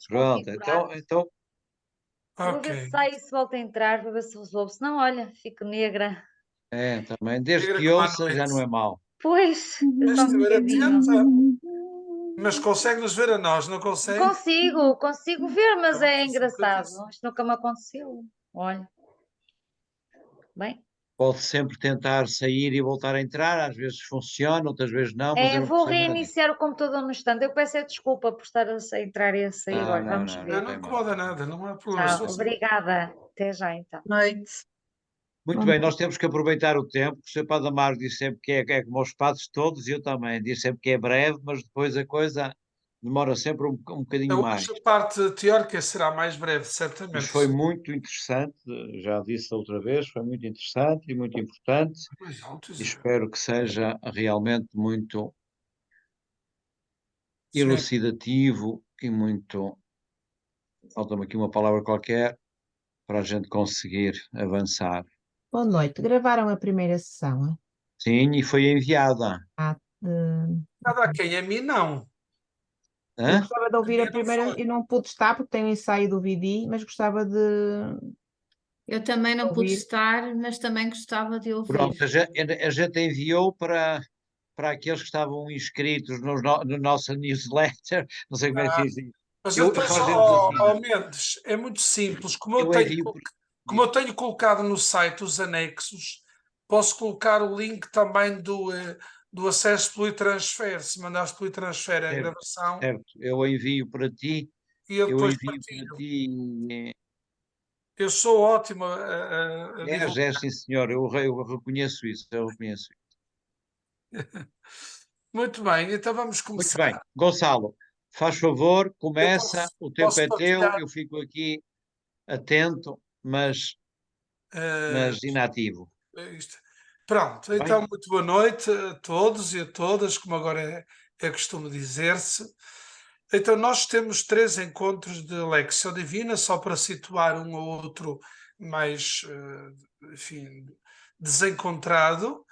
Pronto, desconfigurar. Eu vou ok. ver se sai e se volta a entrar, vou ver se resolve, senão olha, fico negra. Também, desde Negra que como a ouça já não noite. é mau. Pois, é Tens só de um estar bocadinho. atenta, mas consegue-nos ver a nós, não consegue? Consigo ver, mas Pronto, é isso é engraçado. importantíssimo. Isto nunca me aconteceu. Olha, bem. Pode sempre tentar sair e voltar a entrar, às vezes funciona, outras vezes não, mas eu não Vou percebo nada disso. reiniciar o computador no instante. Eu peço desculpa por estar a entrar e a sair. Não, Olha, não, vamos não, não Não, ver. não tem mal. incomoda nada, não há problema. Se Tchau, você... obrigada. Até já então. Noite. Muito Boa bem, nós noite. temos que aproveitar o tempo, que o Sr. Padre Amaro diz sempre que é como os padres todos, e eu também, diz sempre que é breve, mas depois a coisa demora sempre um bocadinho mais. Hoje a parte teórica será mais breve, Mas certamente. foi muito interessante, já disse outra vez, foi muito interessante e muito importante, Mais alto, e Zé. espero que seja realmente muito Sim. elucidativo e muito, falta-me aqui uma palavra qualquer, para a gente conseguir avançar. Boa noite. Gravaram a primeira sessão, hein? Sim, e foi enviada. Nada a quem? A mim não. Eu Hã? gostava de A ouvir a mim não primeira foi. e não pude estar porque tenho ensaio do VD, mas gostava de Eu também não pude ouvir. estar, mas também gostava de ouvir. Pronto, a gente enviou para aqueles que estavam inscritos no nosso newsletter, não sei como é que se diz isso. Mas Eu depois, fazemos assim, Mendes, é muito simples. eu envio por. Como eu Diz, tenho colocado no site os anexos, posso colocar o link também do acesso pelo e-transfer. Se mandares pelo e-transfer a certo, gravação, certo, eu envio para ti, e eu eu depois envio para partilho. ti. Eu sou ótimo a É divulgar. sim, senhor, eu reconheço isso, eu reconheço isso. Muito bem, então vamos Muito começar. bem, Gonçalo, faz favor, Eu começa, posso, o tempo posso é teu, partilhar. eu fico aqui atento, eh, mas inativo. isto. Pronto, Está bem? então muito boa noite a todos e a todas, como agora é costume dizer-se. Então nós temos 3 encontros de Lexio Divina, só para situar um ou outro mais, enfim, desencontrado.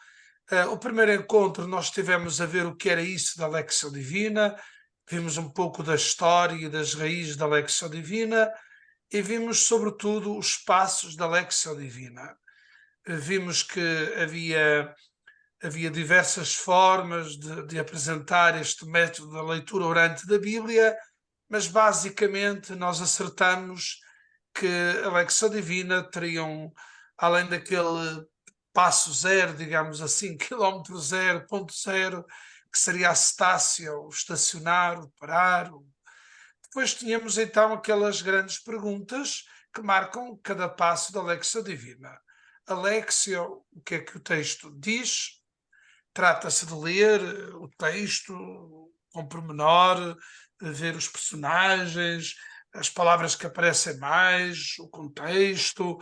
O primeiro encontro nós tivemos a ver o que era isso da Lexio Divina, vimos um pouco da história e das raízes da Lexio Divina e vimos sobretudo os passos da Lexio Divina. Vimos que havia diversas formas de apresentar este método da leitura orante da Bíblia, mas basicamente nós acertamos que a Lexia Divina teriam, além daquele passo zero, digamos assim, quilómetro zero, ponto zero, que seria a cetácea, o estacionar, o parar. Depois tínhamos então aquelas grandes perguntas que marcam cada passo da Lexia Divina. A Lexio, o que é que o texto diz? Trata-se de ler o texto com pormenor, ver os personagens, as palavras que aparecem mais, o contexto,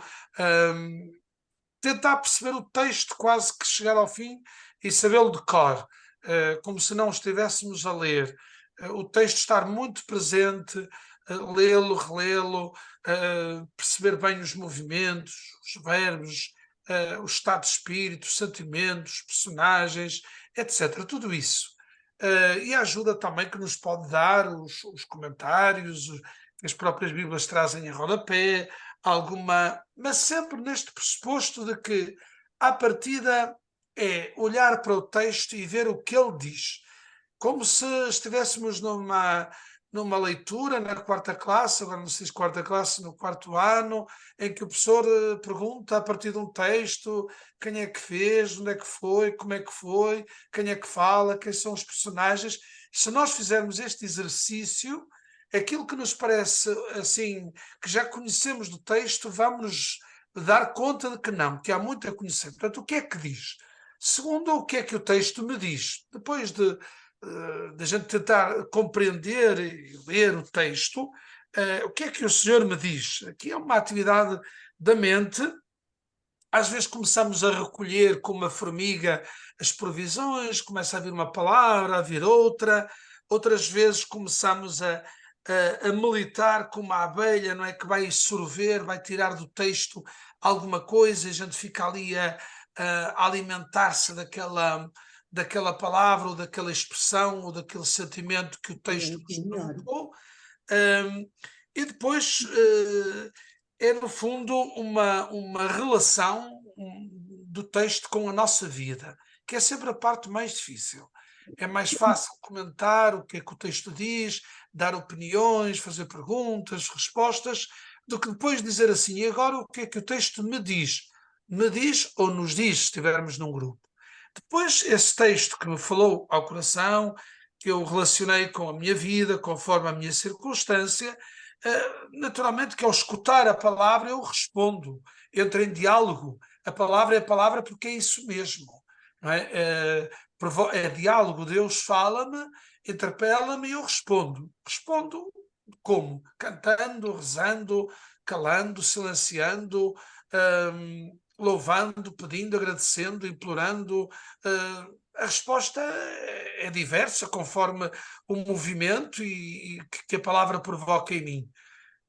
tentar perceber o texto, quase que chegar ao fim e sabê-lo de cor, como se não estivéssemos a ler. O texto estar muito presente, lê-lo, relê-lo, perceber bem os movimentos, os verbos, o estado de espírito, os sentimentos, os personagens, etc. Tudo isso. E a ajuda também que nos pode dar os comentários, que as próprias Bíblias trazem em rodapé, alguma, mas sempre neste pressuposto de que, à partida, é olhar para o texto e ver o que ele diz, como se estivéssemos numa leitura na quarta classe, agora não sei se quarta classe, no quarto ano, em que o professor pergunta a partir de um texto quem é que fez, onde é que foi, como é que foi, quem é que fala, quem são os personagens. Se nós fizermos este exercício, aquilo que nos parece assim, que já conhecemos do texto, vamos dar conta de que não, que há muito a conhecer. Portanto, o que é que diz? Segundo, o que é que o texto me diz? Depois de a gente tentar compreender e ler o texto, o que é que o Senhor me diz? Aqui é uma atividade da mente. Às vezes começamos a recolher como uma formiga as provisões, começa a vir uma palavra, a vir outra. Outras vezes começamos a militar como a abelha, não é? Que vai sorver, vai tirar do texto alguma coisa e a gente fica ali a alimentar-se daquela palavra ou daquela expressão ou daquele sentimento que o texto nos provocou. E depois é, no fundo, uma relação do texto com a nossa vida, que é sempre a parte mais difícil. É mais fácil comentar o que é que o texto diz, dar opiniões, fazer perguntas, respostas, do que depois dizer assim, e agora o que é que o texto me diz? Me diz ou nos diz, se estivermos num grupo. Depois, esse texto que me falou ao coração, que eu relacionei com a minha vida, conforme a minha circunstância, naturalmente que ao escutar a palavra eu respondo, entro em diálogo. A palavra é a palavra porque é isso mesmo. Não é? É diálogo, Deus fala-me, interpela-me e eu respondo. Respondo como? Cantando, rezando, calando, silenciando, louvando, pedindo, agradecendo, implorando. A resposta é diversa conforme o movimento e que a palavra provoca em mim.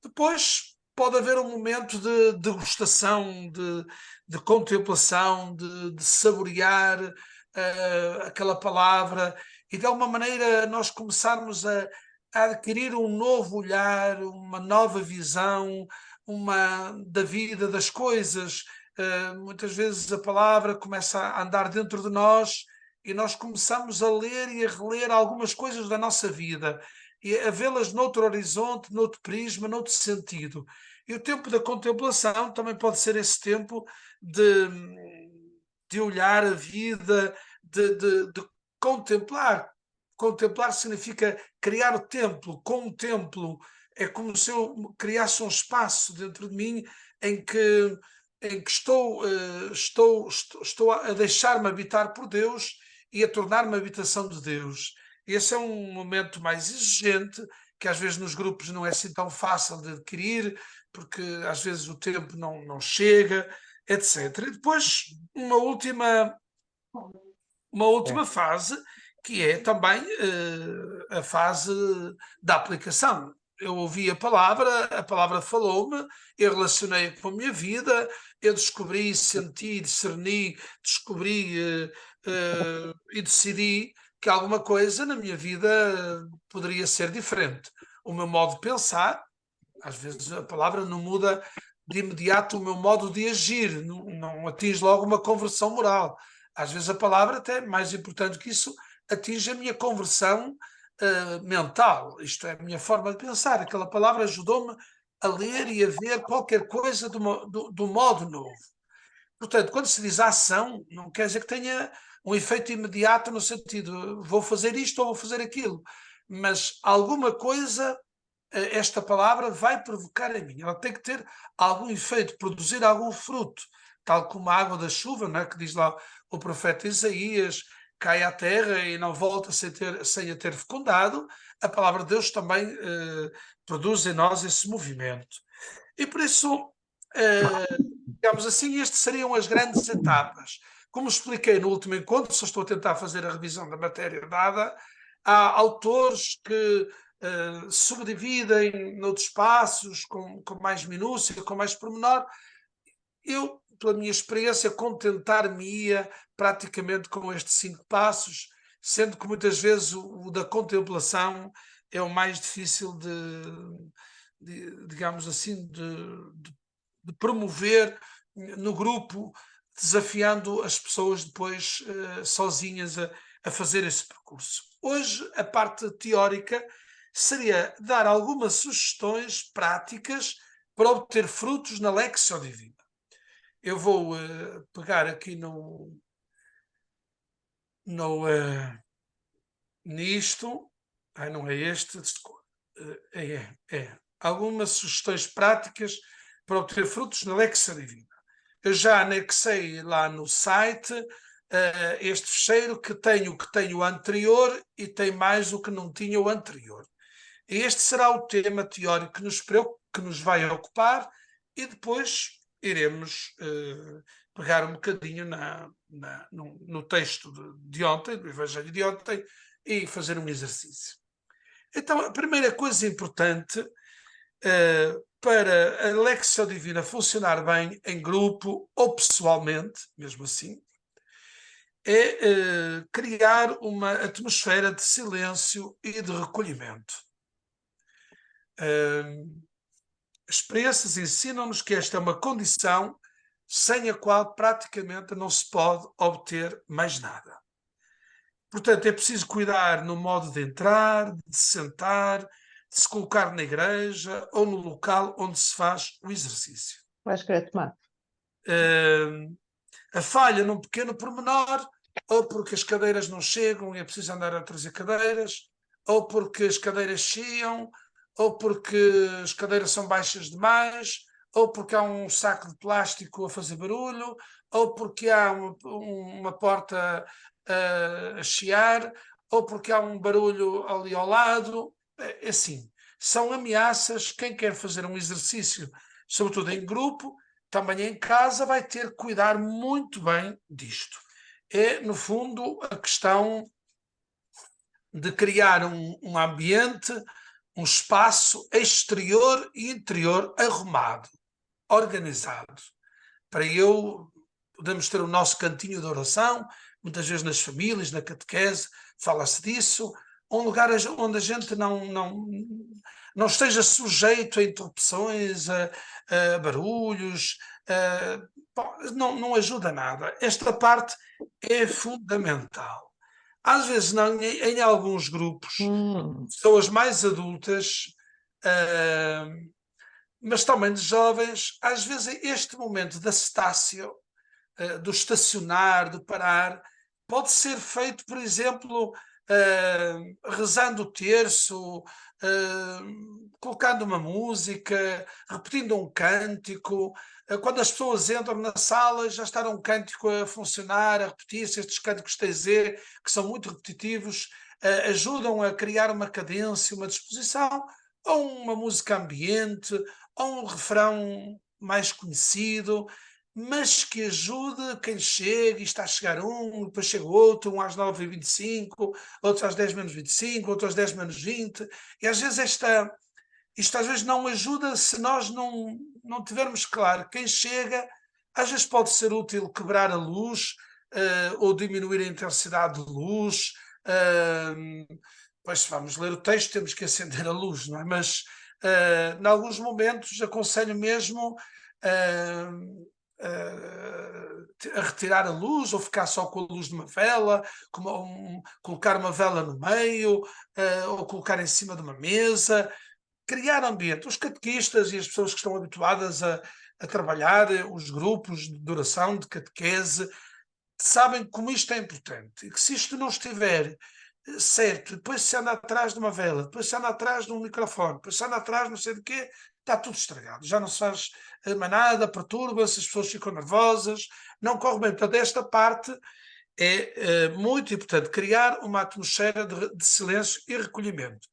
Depois pode haver um momento de degustação, de contemplação, de saborear aquela palavra e de alguma maneira nós começarmos a adquirir um novo olhar, uma nova visão, da vida, das coisas. Muitas vezes a palavra começa a andar dentro de nós e nós começamos a ler e a reler algumas coisas da nossa vida e a vê-las noutro horizonte, noutro prisma, noutro sentido. E o tempo da contemplação também pode ser esse tempo de olhar a vida, de contemplar. Contemplar significa criar o templo. Com o templo é como se eu criasse um espaço dentro de mim em que estou a deixar-me habitar por Deus e a tornar-me habitação de Deus. Esse é um momento mais exigente, que às vezes nos grupos não é assim tão fácil de adquirir, porque às vezes o tempo não chega, etc. E depois uma última fase, que é também a fase da aplicação. Eu ouvi a palavra falou-me, eu relacionei com a minha vida, eu descobri, senti, discerni, descobri e decidi que alguma coisa na minha vida poderia ser diferente. O meu modo de pensar, às vezes a palavra não muda de imediato o meu modo de agir, não atinge logo uma conversão moral. Às vezes a palavra, até mais importante que isso, atinge a minha conversão mental, isto é, a minha forma de pensar. Aquela palavra ajudou-me a ler e a ver qualquer coisa do modo novo. Portanto, quando se diz ação, não quer dizer que tenha um efeito imediato no sentido, vou fazer isto ou vou fazer aquilo, mas alguma coisa esta palavra vai provocar em mim. Ela tem que ter algum efeito, produzir algum fruto, tal como a água da chuva, não é? Que diz lá o profeta Isaías, cai à terra e não volta sem a ter fecundado. A palavra de Deus também produz em nós esse movimento. E por isso, digamos assim, estas seriam as grandes etapas. Como expliquei no último encontro, só estou a tentar fazer a revisão da matéria dada, há autores que subdividem noutros passos, com mais minúcia, com mais pormenor. Eu, pela minha experiência, contentar-me-ia praticamente com estes 5 passos, sendo que muitas vezes o da contemplação é o mais difícil digamos assim, de promover no grupo, desafiando as pessoas depois sozinhas a fazer esse percurso. Hoje, a parte teórica seria dar algumas sugestões práticas para obter frutos na Lectio Divina. Eu vou pegar aqui nisto. Não é este, algumas sugestões práticas para obter frutos na Lectio Divina. Eu já anexei lá no site este fecheiro que tem o anterior e tem mais o que não tinha o anterior. Este será o tema teórico que nos vai ocupar e depois iremos pegar um bocadinho no texto de ontem, do Evangelho de ontem, e fazer um exercício. Então, a primeira coisa importante para a Lectio Divina funcionar bem em grupo ou pessoalmente, mesmo assim, é criar uma atmosfera de silêncio e de recolhimento. As experiências ensinam-nos que esta é uma condição sem a qual praticamente não se pode obter mais nada. Portanto, é preciso cuidar no modo de entrar, de se sentar, de se colocar na igreja ou no local onde se faz o exercício. Vais querer tomar. A falha num pequeno pormenor, ou porque as cadeiras não chegam e é preciso andar a trazer cadeiras, ou porque as cadeiras chiam, ou porque as cadeiras são baixas demais, ou porque há um saco de plástico a fazer barulho, ou porque há uma porta a chiar, ou porque há um barulho ali ao lado. É assim, são ameaças. Quem quer fazer um exercício, sobretudo em grupo, também em casa, vai ter que cuidar muito bem disto. É, no fundo, a questão de criar um ambiente, um espaço exterior e interior arrumado, organizado. Para podemos ter o nosso cantinho de oração, muitas vezes nas famílias, na catequese, fala-se disso, um lugar onde a gente não esteja sujeito a interrupções, a barulhos, não ajuda nada. Esta parte é fundamental. Às vezes, em alguns grupos, pessoas mais adultas, mas também de jovens, às vezes este momento da cetáceo, do estacionar, do parar, pode ser feito, por exemplo, rezando o terço, colocando uma música, repetindo um cântico. Quando as pessoas entram na sala, já está um cântico a funcionar, a repetir-se. Estes cânticos TZ, que são muito repetitivos, ajudam a criar uma cadência, uma disposição, ou uma música ambiente, ou um refrão mais conhecido, mas que ajude quem chega, e está a chegar depois chega outro, um às 9h25, outro às 10 menos 25, outro às 10 menos 20, e às vezes isto às vezes não ajuda se nós não tivermos claro quem chega. Às vezes pode ser útil quebrar a luz, ou diminuir a intensidade de luz. Pois, se vamos ler o texto, temos que acender a luz, não é? Mas, em alguns momentos, aconselho mesmo a retirar a luz, ou ficar só com a luz de uma vela, colocar uma vela no meio, ou colocar em cima de uma mesa, criar ambiente. Os catequistas e as pessoas que estão habituadas a trabalhar, os grupos de oração, de catequese, sabem como isto é importante, e que se isto não estiver certo, depois se anda atrás de uma vela, depois se anda atrás de um microfone, depois se anda atrás não sei de quê, está tudo estragado, já não se faz mais nada, perturba-se, as pessoas ficam nervosas, não corre bem. Portanto, esta parte é muito importante, criar uma atmosfera de silêncio e recolhimento.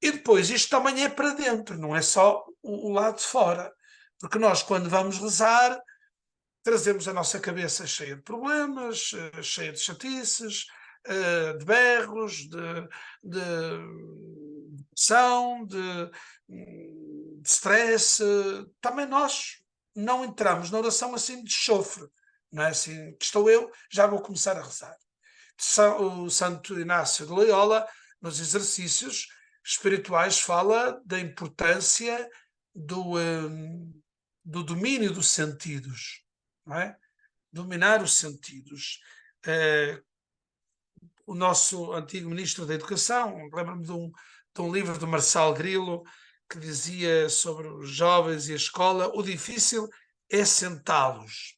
E depois, isto também é para dentro, não é só o lado de fora, porque nós, quando vamos rezar, trazemos a nossa cabeça cheia de problemas, cheia de chatices, de berros, de depressão, de stress. Também nós não entramos na oração assim de chofre, não é assim, que estou eu, já vou começar a rezar. O Santo Inácio de Loyola, nos exercícios espirituais, fala da importância do domínio dos sentidos, não é? Dominar os sentidos. O nosso antigo ministro da Educação, lembro-me de um livro de Marçal Grilo, que dizia sobre os jovens e a escola: o difícil é sentá-los.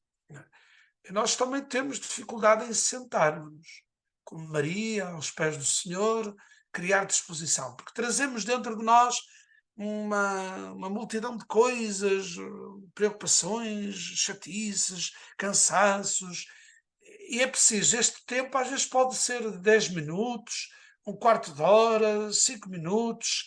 E nós também temos dificuldade em sentar-nos, como Maria, aos pés do Senhor, criar disposição, porque trazemos dentro de nós uma multidão de coisas, preocupações, chatices, cansaços, e é preciso este tempo. Às vezes pode ser de 10 minutos, um quarto de hora, 5 minutos,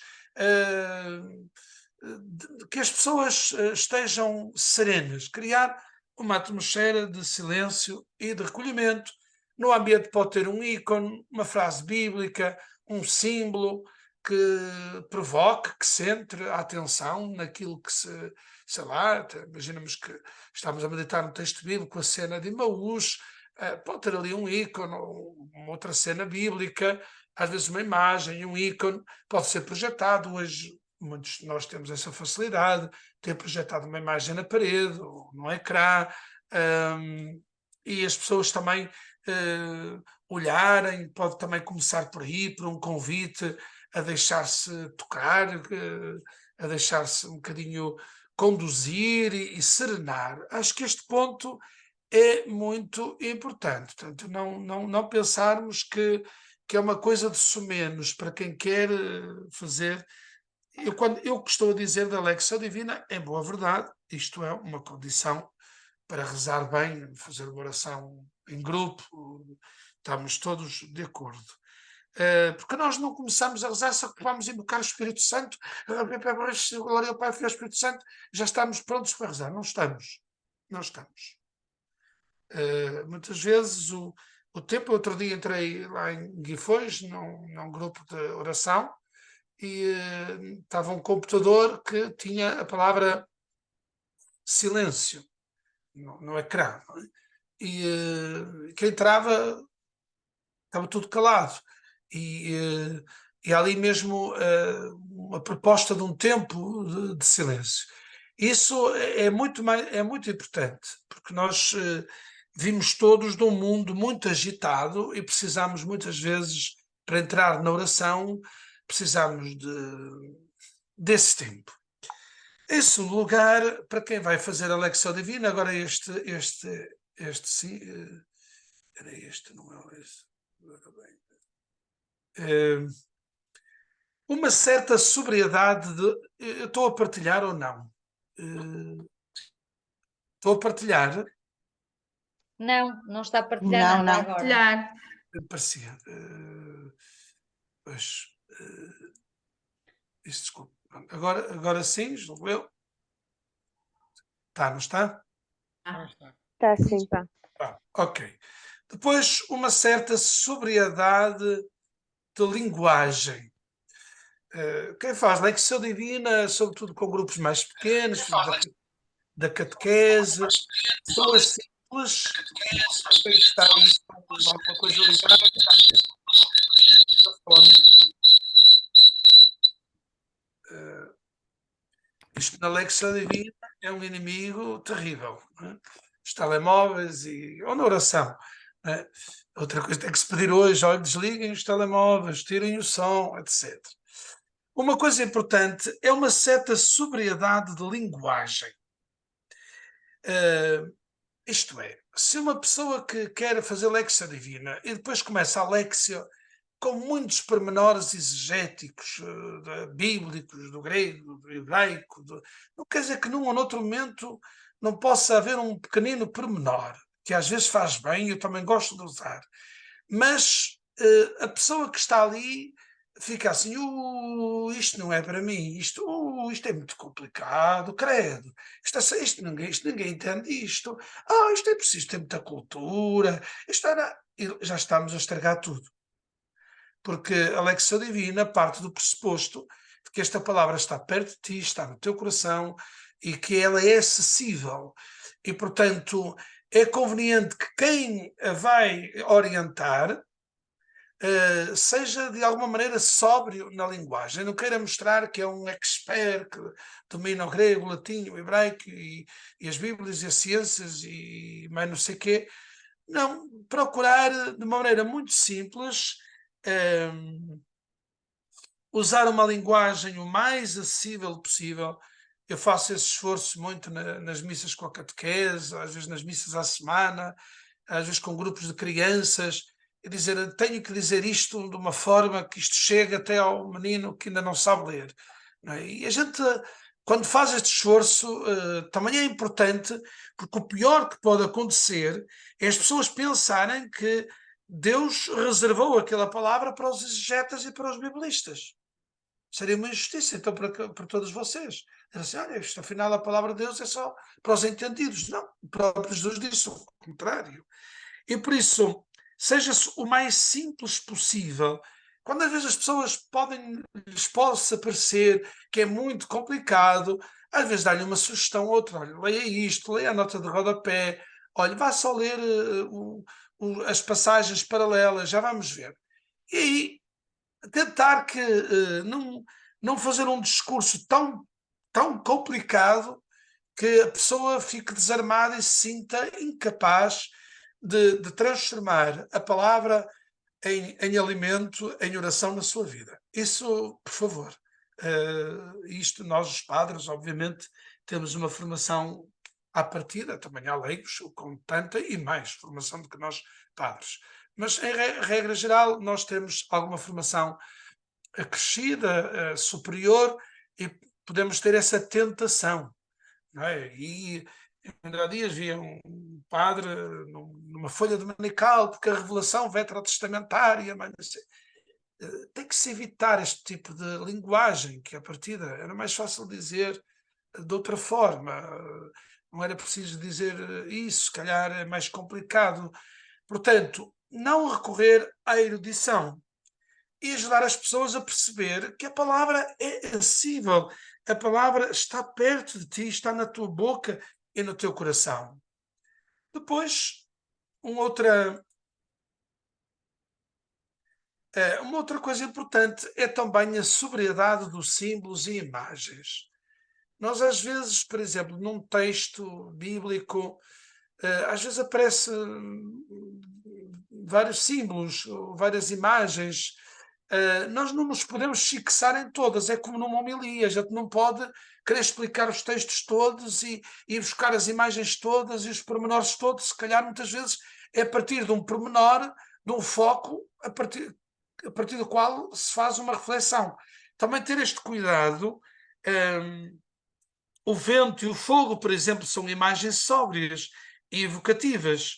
que as pessoas estejam serenas, criar uma atmosfera de silêncio e de recolhimento. No ambiente pode ter um ícone, uma frase bíblica, um símbolo que provoque, que centre a atenção naquilo que sei lá, imaginamos que estamos a meditar no texto bíblico, a cena de Emaús, pode ter ali um ícone, uma outra cena bíblica, às vezes uma imagem, um ícone, pode ser projetado. Hoje muitos de nós temos essa facilidade, ter projetado uma imagem na parede ou no ecrã, e as pessoas também olharem, pode também começar por aí, por um convite a deixar-se tocar, a deixar-se um bocadinho conduzir e serenar. Acho que este ponto é muito importante. Portanto, não pensarmos que é uma coisa de sumenos para quem quer fazer. Quando eu estou a dizer da Lecção Divina, em boa verdade, isto é uma condição para rezar bem, fazer uma oração em grupo, estamos todos de acordo. Porque nós não começamos a rezar só que vamos invocar o Espírito Santo, glória ao Pai, Filho e ao Espírito Santo, já estamos prontos para rezar. Não estamos. Não estamos. Muitas vezes o tempo, outro dia entrei lá em Guifões, num grupo de oração, e estava um computador que tinha a palavra silêncio no ecrã, não é? E quem entrava estava tudo calado. E ali mesmo uma proposta de um tempo de silêncio. Isso é muito importante, porque nós vimos todos de um mundo muito agitado e precisamos muitas vezes, para entrar na oração, precisamos desse tempo. Em segundo lugar, para quem vai fazer a Lecção Divina, agora este sim, era este, não é esse. Uma certa sobriedade eu estou a partilhar ou não? Estou a partilhar? Não está a partilhar Não, nada não. agora. Partilhar. Parecia. Pois. Isso, desculpe. Agora sim, julgo eu. Está, não está? Está sim. Ok. Depois, uma certa sobriedade de linguagem. Quem faz Lecção Divina, sobretudo com grupos mais pequenos, da catequese, pessoas simples, tem que estar aí com alguma coisa ligada. Isto na Lecção Divina é um inimigo terrível. Não é? Os telemóveis ou na oração. Não é? Outra coisa tem que se pedir hoje, olha, desliguem os telemóveis, tirem o som, etc. Uma coisa importante é uma certa sobriedade de linguagem. Isto é, se uma pessoa que quer fazer Lecção Divina e depois começa a Lecção com muitos pormenores exegéticos, bíblicos, do grego, do hebraico, não quer dizer que num ou noutro momento não possa haver um pequenino pormenor, que às vezes faz bem, eu também gosto de usar, mas a pessoa que está ali fica assim, isto não é para mim, isto é muito complicado, credo, isto ninguém entende isto, isto é preciso ter muita cultura, e já estamos a estragar tudo. Porque a Lecção Divina parte do pressuposto de que esta palavra está perto de ti, está no teu coração e que ela é acessível. E, portanto, é conveniente que quem a vai orientar seja de alguma maneira sóbrio na linguagem, não queira mostrar que é um expert que domina o grego, o latim, o hebraico e as Bíblias e as ciências e mais não sei o quê. Não, procurar de uma maneira muito simples usar uma linguagem o mais acessível possível. Eu faço esse esforço muito nas missas com a catequese, às vezes nas missas à semana, às vezes com grupos de crianças, e dizer, tenho que dizer isto de uma forma que isto chegue até ao menino que ainda não sabe ler. Não é? E a gente, quando faz este esforço, também é importante, porque o pior que pode acontecer é as pessoas pensarem que Deus reservou aquela palavra para os exegetas e para os biblistas. Seria uma injustiça, então, para todos vocês. Era assim, olha, isto, afinal, a palavra de Deus é só para os entendidos. Não, o próprio Jesus disse o contrário. E por isso, seja-se o mais simples possível. Quando às vezes as pessoas lhes possa parecer que é muito complicado, às vezes dá-lhe uma sugestão ou outra. Olha, leia isto, leia a nota de rodapé, olha, vá só ler as passagens paralelas, já vamos ver. E aí, tentar que não fazer um discurso tão complicado que a pessoa fique desarmada e se sinta incapaz de transformar a palavra em alimento, em oração na sua vida. Isso, por favor. Isto nós, os padres, obviamente, temos uma formação à partida, também há leigos com tanta e mais formação do que nós, padres. Mas, em regra geral, nós temos alguma formação acrescida, superior, e podemos ter essa tentação. Não é? E ainda há dias via um padre numa folha dominical, porque a revelação veterotestamentária, mas tem que se evitar este tipo de linguagem, que a partida era mais fácil dizer de outra forma, não era preciso dizer isso, se calhar é mais complicado. Portanto, não recorrer à erudição e ajudar as pessoas a perceber que a palavra é acessível, a palavra está perto de ti, está na tua boca e no teu coração. Depois, uma outra coisa importante é também a sobriedade dos símbolos e imagens. Nós, às vezes, por exemplo, num texto bíblico, às vezes aparece vários símbolos, várias imagens. Nós não nos podemos fixar em todas, é como numa homilia, a gente não pode querer explicar os textos todos e buscar as imagens todas e os pormenores todos. Se calhar muitas vezes é a partir de um pormenor, de um foco, a partir do qual se faz uma reflexão. Também ter este cuidado. O vento e o fogo, por exemplo, são imagens sóbrias e evocativas.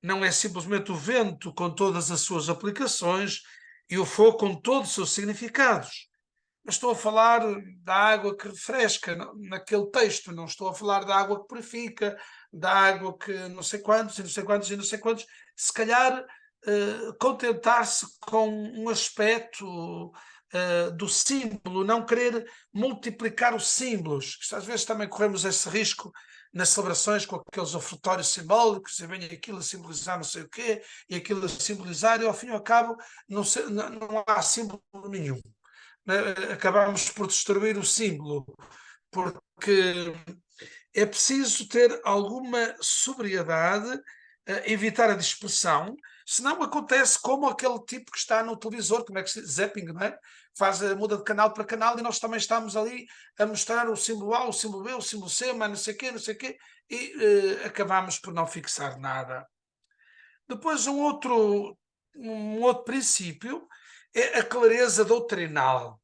Não é simplesmente o vento com todas as suas aplicações e o fogo com todos os seus significados. Mas estou a falar da água que refresca naquele texto, não estou a falar da água que purifica, da água que não sei quantos e não sei quantos e não sei quantos. Se calhar contentar-se com um aspecto do símbolo, não querer multiplicar os símbolos. Às vezes também corremos esse risco nas celebrações com aqueles ofertórios simbólicos, e vem aquilo a simbolizar não sei o quê, e aquilo a simbolizar, e ao fim e ao cabo não há símbolo nenhum. Acabamos por destruir o símbolo, porque é preciso ter alguma sobriedade, evitar a dispersão, senão acontece como aquele tipo que está no televisor, como é que se diz? Zapping, não é? Muda de canal para canal e nós também estamos ali a mostrar o símbolo A, o símbolo B, o símbolo C, mas não sei o quê, e acabamos por não fixar nada. Depois um outro princípio é a clareza doutrinal.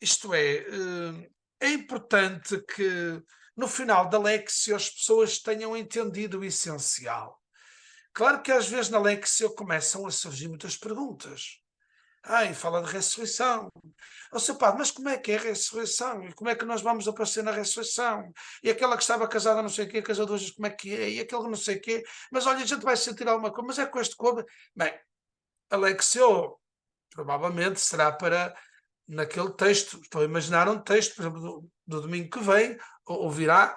Isto é importante que no final da Léxio as pessoas tenham entendido o essencial. Claro que às vezes na Léxio começam a surgir muitas perguntas. Fala de ressurreição. Seu padre, mas como é que é a ressurreição? E como é que nós vamos aparecer na ressurreição? E aquela que estava casada não sei o quê, casou 2 vezes, como é que é? E aquele não sei o quê. Mas olha, a gente vai sentir alguma coisa. Mas é com este corpo? Bem, a Léxio provavelmente será para naquele texto. Estou a imaginar um texto, por exemplo, do domingo que vem, ou virá,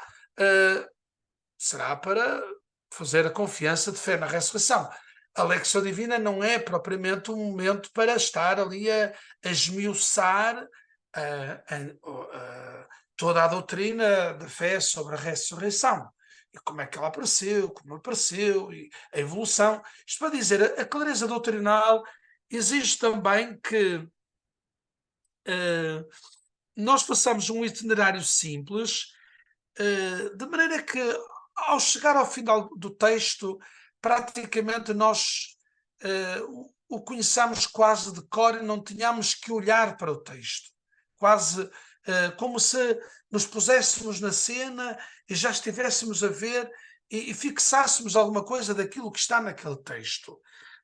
será para fazer a confiança de fé na ressurreição. A Léxio Divina não é propriamente um momento para estar ali a esmiuçar toda a doutrina da fé sobre a ressurreição. E como é que ela apareceu, como apareceu, e a evolução. Isto para dizer, a clareza doutrinal exige também que nós façamos um itinerário simples, de maneira que ao chegar ao final do texto, praticamente nós o conheçamos quase de cor e não tínhamos que olhar para o texto. Quase como se nos puséssemos na cena e já estivéssemos a ver e fixássemos alguma coisa daquilo que está naquele texto.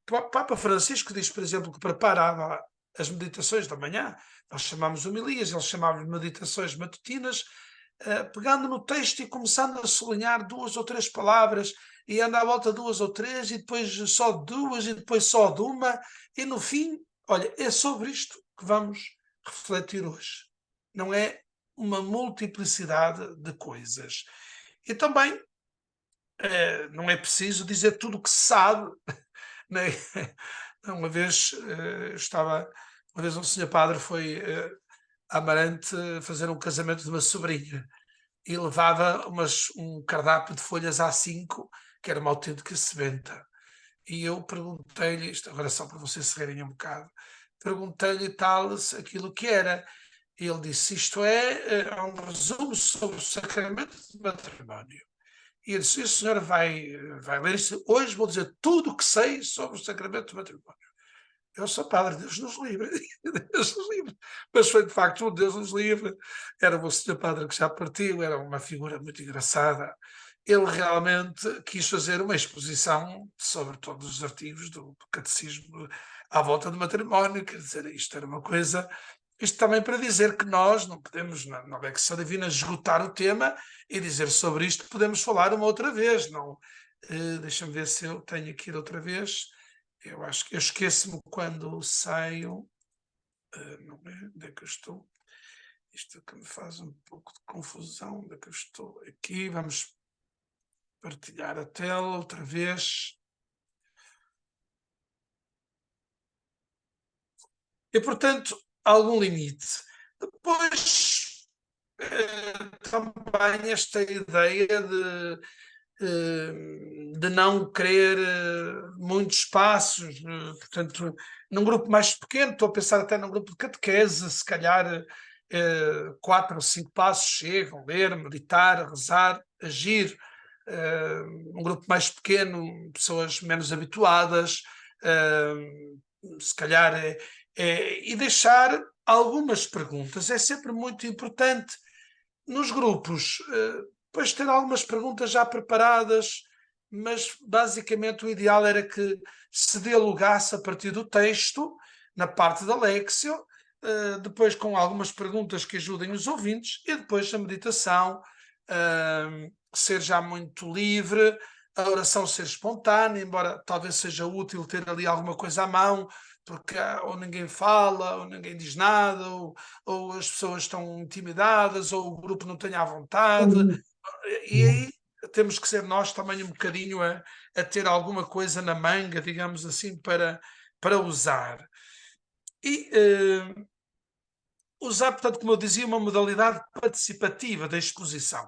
O Papa Francisco diz, por exemplo, que preparava as meditações da manhã, nós chamamos homilias, ele chamava de meditações matutinas, pegando no texto e começando a sublinhar 2 ou 3 palavras, e anda à volta 2 ou 3, e depois só 2, e depois só de uma, e no fim, olha, é sobre isto que vamos refletir hoje. Não é uma multiplicidade de coisas. E também não é preciso dizer tudo o que se sabe. Uma vez um senhor padre foi Amarante fazer um casamento de uma sobrinha e levava um cardápio de folhas A5, que era uma autêntica sebenta. E eu perguntei-lhe, isto agora só para vocês se rirem um bocado, perguntei-lhe tal aquilo que era. E ele disse, isto é um resumo sobre o sacramento de matrimónio. E eu disse, o senhor vai ler isto? Hoje vou dizer tudo o que sei sobre o sacramento de matrimónio. Eu sou padre, Deus nos livre, Deus nos livre. Mas foi de facto um Deus nos livre. Era o senhor padre que já partiu, era uma figura muito engraçada. Ele realmente quis fazer uma exposição sobre todos os artigos do catecismo à volta do matrimónio, quer dizer, isto era uma coisa. Isto também para dizer que nós não podemos, na Lexio Divina, esgotar o tema e dizer sobre isto podemos falar uma outra vez. Não, deixa-me ver se eu tenho aqui outra vez. Eu acho que eu esqueço-me quando saio. Não é? Onde é que eu estou? Isto é que me faz um pouco de confusão. Onde é que eu estou? Aqui, vamos partilhar a tela outra vez. E, portanto, algum limite. Depois, também esta ideia de não querer muitos espaços, portanto, num grupo mais pequeno, estou a pensar até num grupo de catequese, se calhar 4 ou 5 passos chegam, ler, meditar, rezar, agir, um grupo mais pequeno, pessoas menos habituadas, se calhar e deixar algumas perguntas, é sempre muito importante nos grupos, depois ter algumas perguntas já preparadas, mas basicamente o ideal era que se dialogasse a partir do texto, na parte da Lexio, depois com algumas perguntas que ajudem os ouvintes, e depois a meditação ser já muito livre, a oração ser espontânea, embora talvez seja útil ter ali alguma coisa à mão, porque ou ninguém fala, ou ninguém diz nada, ou as pessoas estão intimidadas, ou o grupo não tem à vontade, e aí temos que ser nós também um bocadinho a ter alguma coisa na manga, digamos assim, para usar. E usar, portanto, como eu dizia, uma modalidade participativa da exposição,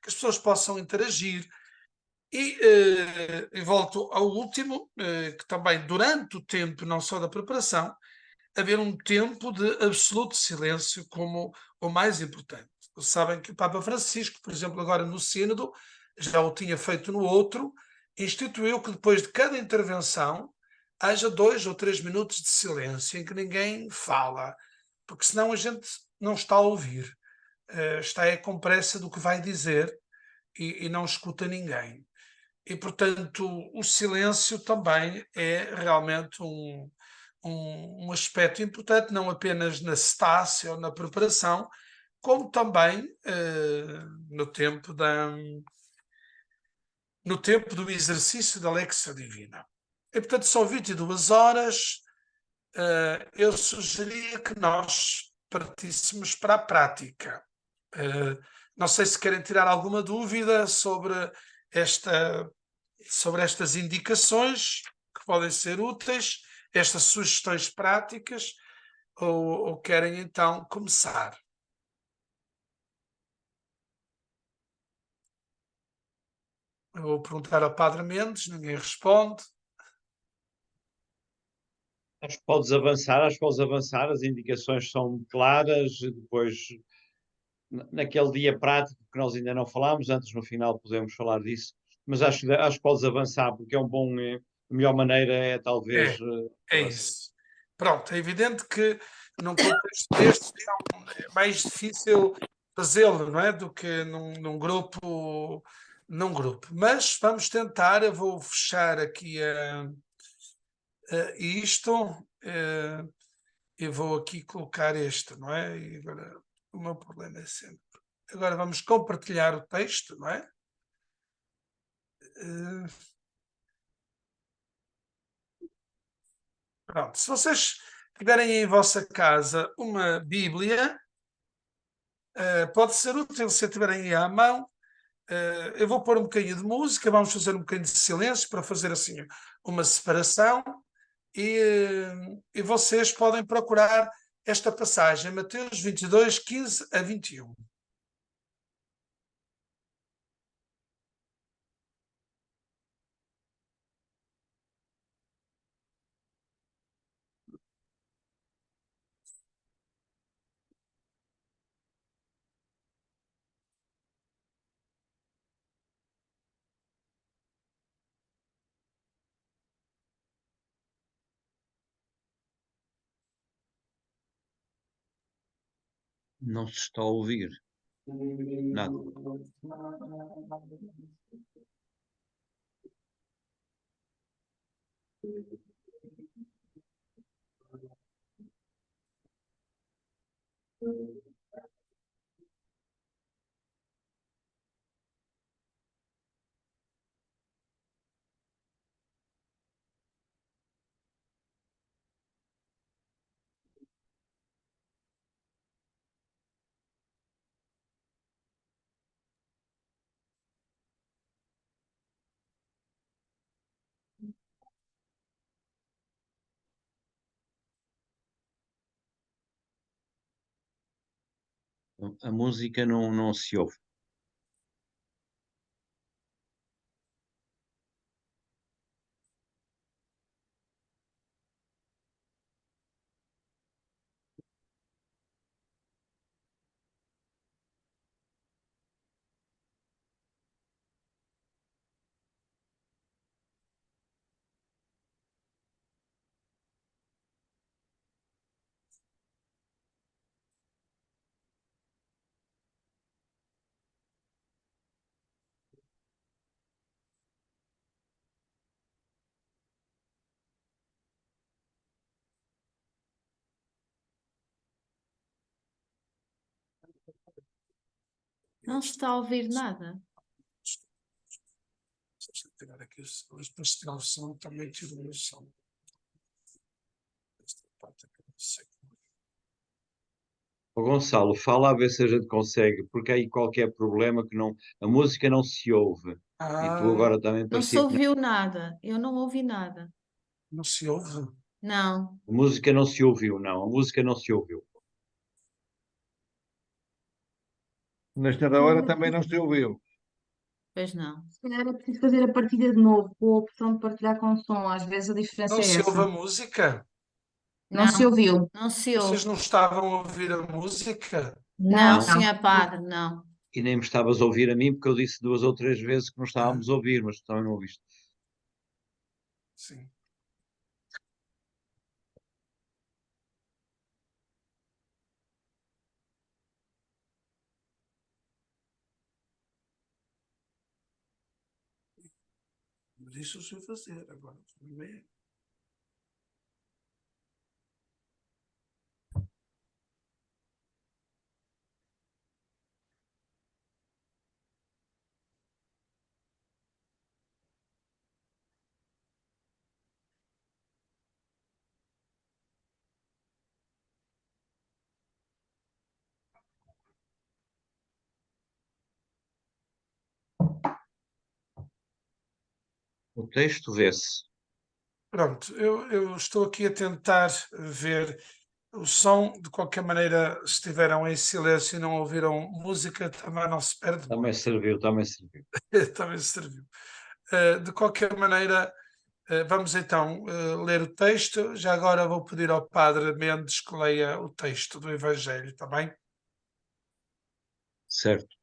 que as pessoas possam interagir. E volto ao último, que também durante o tempo, não só da preparação, haver um tempo de absoluto silêncio como o mais importante. Sabem que o Papa Francisco, por exemplo, agora no Sínodo, já o tinha feito no outro, instituiu que depois de cada intervenção haja 2 ou 3 minutos de silêncio em que ninguém fala, porque senão a gente não está a ouvir, está com pressa do que vai dizer e não escuta ninguém. E, portanto, o silêncio também é realmente um aspecto importante, não apenas na cetácea ou na preparação, como também no tempo do exercício da Lexio Divina. E, portanto, são 22 horas. Eu sugeria que nós partíssemos para a prática. Não sei se querem tirar alguma dúvida sobre estas indicações que podem ser úteis, estas sugestões práticas, ou querem então começar? Eu vou perguntar ao Padre Mendes, ninguém responde. Acho que podes avançar, as indicações são claras, depois naquele dia prático que nós ainda não falámos, antes no final podemos falar disso, mas acho que podes avançar, porque é a melhor maneira é talvez... É isso. Pronto, é evidente que num contexto deste é mais difícil fazê-lo, não é? Do que num grupo, mas vamos tentar. Eu vou fechar aqui isto e vou aqui colocar este, não é? E agora o meu problema é sempre... Agora vamos compartilhar o texto, não é? Pronto, se vocês tiverem em vossa casa uma Bíblia, pode ser útil se a tiverem aí à mão. Eu vou pôr um bocadinho de música, vamos fazer um bocadinho de silêncio para fazer assim uma separação e vocês podem procurar esta passagem, Mateus 22, 15 a 21. Não se está a ouvir nada. A música não se ouve. Não se está a ouvir nada. Deixa eu tirar aqui para tirar o som, também tiro o som. Esta parte aqui, não sei. Ó Gonçalo, fala a ver se a gente consegue, porque há aí qualquer problema que não, a música não se ouve. E tu agora também Não se parecia que ouviu nada. Eu não ouvi nada. Não se ouve? Não. a música não se ouviu, não, a música não se ouviu. Nesta hora também não se ouviu. Pois não. Se calhar é preciso fazer a partida de novo, com a opção de partilhar com som. Às vezes a diferença Não é se ouve a essa. música? Não se ouviu. Não se Vocês ouve. não estavam a ouvir a música? Não, Não. senhor padre, não. E nem me estavas a ouvir a mim, porque eu disse 2 ou 3 vezes que não estávamos a ouvir, mas tu também não ouviste. Sim. Mas isso eu sei fazer agora. Primeiro. O texto vê-se. Pronto, eu estou aqui a tentar ver o som. De qualquer maneira, se estiveram em silêncio e não ouviram música, também não se perde Também muito. serviu, também serviu. Também serviu. De qualquer maneira, vamos então ler o texto. Já agora vou pedir ao Padre Mendes que leia o texto do Evangelho, está bem? Certo.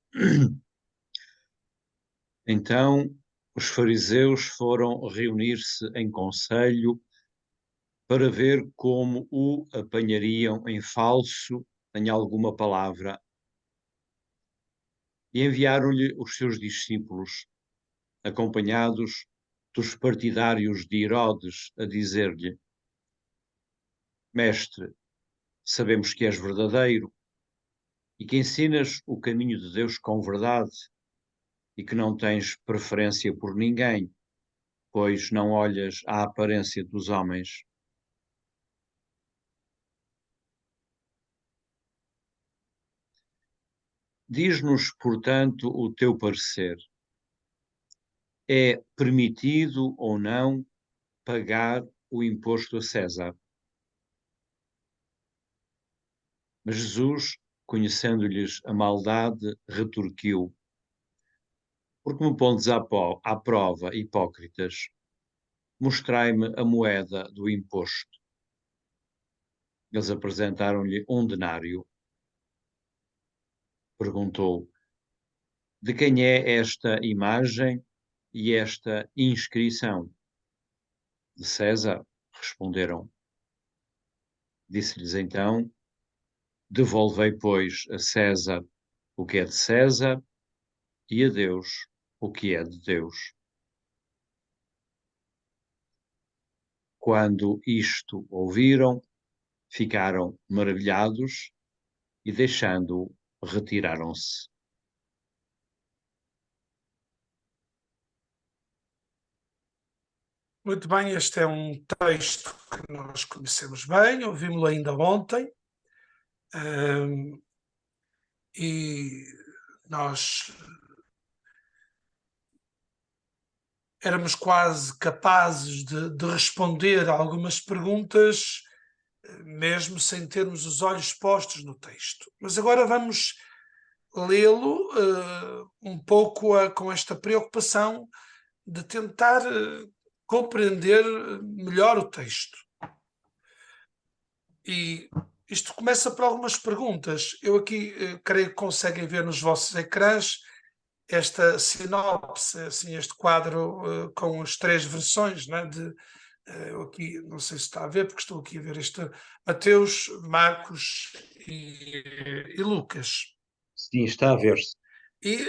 Então os fariseus foram reunir-se em conselho para ver como o apanhariam em falso em alguma palavra. E enviaram-lhe os seus discípulos, acompanhados dos partidários de Herodes, a dizer-lhe: Mestre, sabemos que és verdadeiro e que ensinas o caminho de Deus com verdade e que não tens preferência por ninguém, pois não olhas à aparência dos homens. Diz-nos, portanto, o teu parecer. É permitido ou não pagar o imposto a César? Mas Jesus, conhecendo-lhes a maldade, retorquiu: Por que me pondes à prova, hipócritas? Mostrai-me a moeda do imposto. Eles apresentaram-lhe um denário. Perguntou: De quem é esta imagem e esta inscrição? De César, responderam. Disse-lhes então: Devolvei, pois, a César o que é de César e a Deus o que é de Deus. Quando isto ouviram, ficaram maravilhados e, deixando-o, retiraram-se. Muito bem, este é um texto que nós conhecemos bem, ouvimos-lo ainda ontem, e nós éramos quase capazes de responder a algumas perguntas, mesmo sem termos os olhos postos no texto. Mas agora vamos lê-lo um pouco com esta preocupação de tentar compreender melhor o texto. E isto começa por algumas perguntas. Eu aqui creio que conseguem ver nos vossos ecrãs esta sinopse, assim, este quadro com as 3 versões, né, eu aqui, não sei se está a ver, porque estou aqui a ver este Mateus, Marcos e Lucas. Sim, está a ver-se. E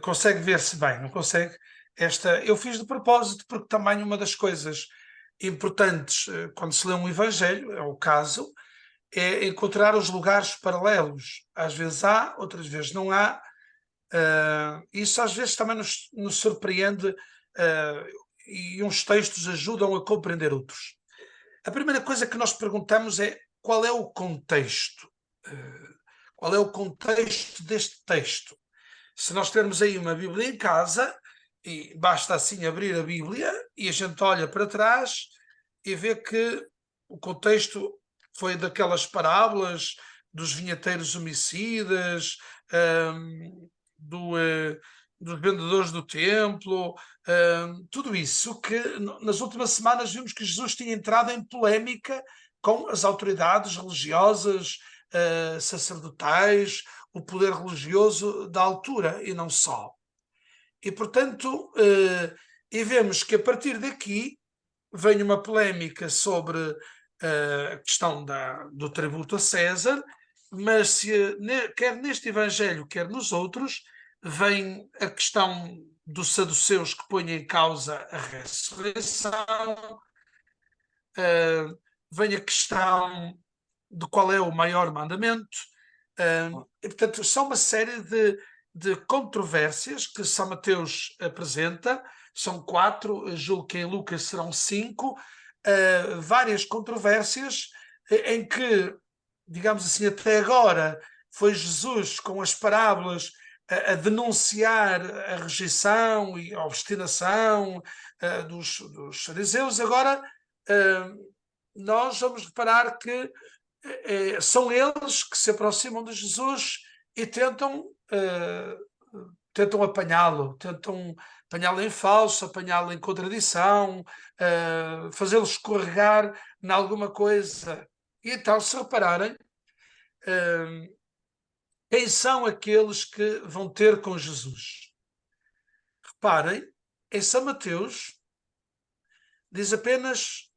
consegue ver-se bem, não consegue? Eu fiz de propósito, porque também uma das coisas importantes quando se lê um Evangelho, é o caso, é encontrar os lugares paralelos. Às vezes há, outras vezes não há. Isso às vezes também nos surpreende e uns textos ajudam a compreender outros. A primeira coisa que nós perguntamos é qual é o contexto? Qual é o contexto deste texto? Se nós tivermos aí uma Bíblia em casa, e basta assim abrir a Bíblia e a gente olha para trás e vê que o contexto foi daquelas parábolas dos vinheteiros homicidas, dos vendedores do templo, tudo isso que nas últimas semanas vimos que Jesus tinha entrado em polémica com as autoridades religiosas, sacerdotais, o poder religioso da altura e não só. E, portanto, e vemos que a partir daqui vem uma polémica sobre a questão do tributo a César, mas quer neste Evangelho, quer nos outros, vem a questão dos saduceus que põem em causa a ressurreição, vem a questão de qual é o maior mandamento, e, portanto, são uma série de controvérsias que São Mateus apresenta, são 4, julgo que em Lucas serão 5, várias controvérsias em que, digamos assim, até agora foi Jesus com as parábolas a denunciar a rejeição e a obstinação dos fariseus. Agora nós vamos reparar que são eles que se aproximam de Jesus e tentam apanhá-lo, tentam apanhá-lo em falso, apanhá-lo em contradição, fazê-lo escorregar em alguma coisa. E então, se repararem, quem são aqueles que vão ter com Jesus? Reparem, em São Mateus diz apenas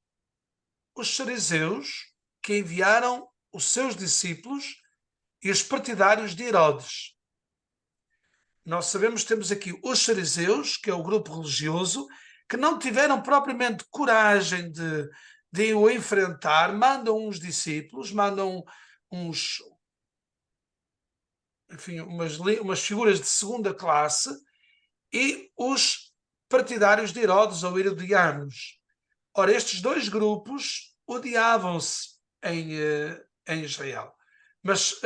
os fariseus que enviaram os seus discípulos e os partidários de Herodes. Nós sabemos que temos aqui os fariseus, que é o grupo religioso, que não tiveram propriamente coragem de o enfrentar, mandam uns discípulos, mandam umas figuras de segunda classe, e os partidários de Herodes ou herodianos. Ora, estes 2 grupos odiavam-se em Israel, mas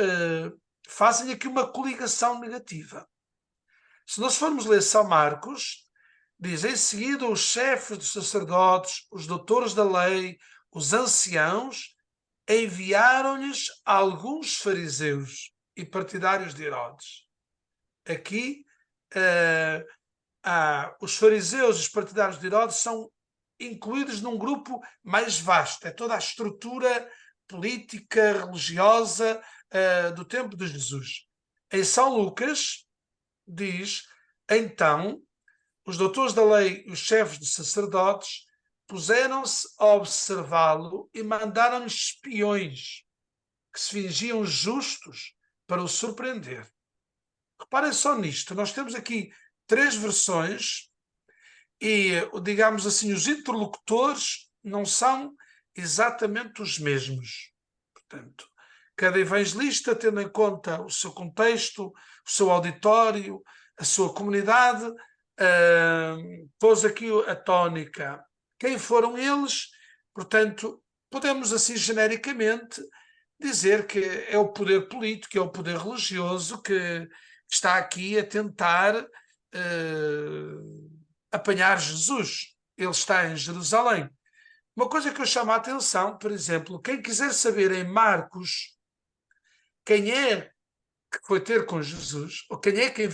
fazem aqui uma coligação negativa. Se nós formos ler São Marcos, diz: em seguida os chefes dos sacerdotes, os doutores da lei, os anciãos enviaram-lhes alguns fariseus e partidários de Herodes. Aqui, os fariseus e os partidários de Herodes são incluídos num grupo mais vasto. É toda a estrutura política, religiosa do tempo de Jesus. Em São Lucas, diz, então, os doutores da lei e os chefes de sacerdotes puseram-se a observá-lo e mandaram-lhe espiões que se fingiam justos para o surpreender. Reparem só nisto. Nós temos aqui 3 versões e, digamos assim, os interlocutores não são exatamente os mesmos. Portanto, cada evangelista, tendo em conta o seu contexto, o seu auditório, a sua comunidade, pôs aqui a tónica. Quem foram eles? Portanto, podemos assim genericamente dizer que é o poder político, é o poder religioso que está aqui a tentar apanhar Jesus. Ele está em Jerusalém. Uma coisa que eu chamo a atenção, por exemplo, quem quiser saber em Marcos quem é que foi ter com Jesus, ou quem é que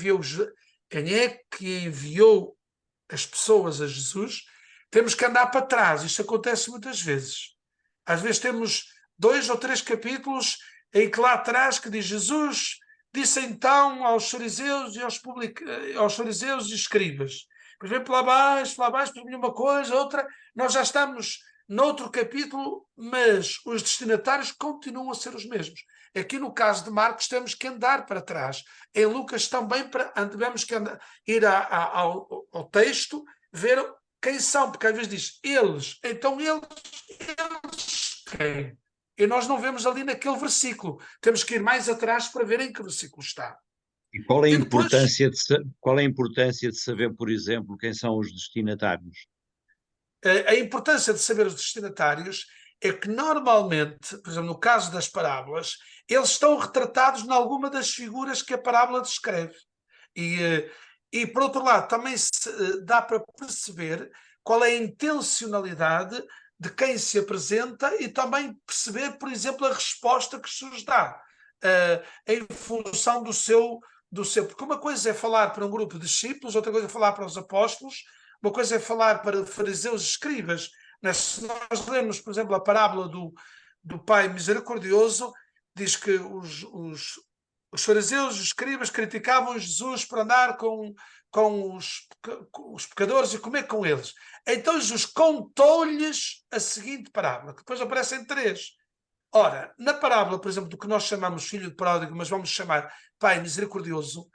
enviou as pessoas a Jesus, temos que andar para trás. Isto acontece muitas vezes. Às vezes temos 2 ou 3 capítulos em que lá atrás que diz Jesus disse então aos fariseus e aos fariseus e escribas. Por exemplo, lá abaixo, por uma coisa, outra, nós já estamos noutro capítulo, mas os destinatários continuam a ser os mesmos. Aqui no caso de Marcos temos que andar para trás. Em Lucas também devemos que ir ao texto, ver quem são, porque às vezes diz eles, então eles quem? E nós não vemos ali naquele versículo. Temos que ir mais atrás para ver em que versículo está. E qual é a E depois- importância de saber, por exemplo, quem são os destinatários? A importância de saber os destinatários é que normalmente, por exemplo, no caso das parábolas, eles estão retratados em alguma das figuras que a parábola descreve. E por outro lado, também dá para perceber qual é a intencionalidade de quem se apresenta e também perceber, por exemplo, a resposta que Jesus dá em função do seu. Porque uma coisa é falar para um grupo de discípulos, outra coisa é falar para os apóstolos, uma coisa é falar para fariseus e escribas. Se nós lemos, por exemplo, a parábola do Pai Misericordioso, diz que os fariseus e os escribas criticavam Jesus por andar com os pecadores e comer com eles. Então Jesus contou-lhes a seguinte parábola, que depois aparecem 3. Ora, na parábola, por exemplo, do que nós chamamos filho pródigo, mas vamos chamar Pai Misericordioso,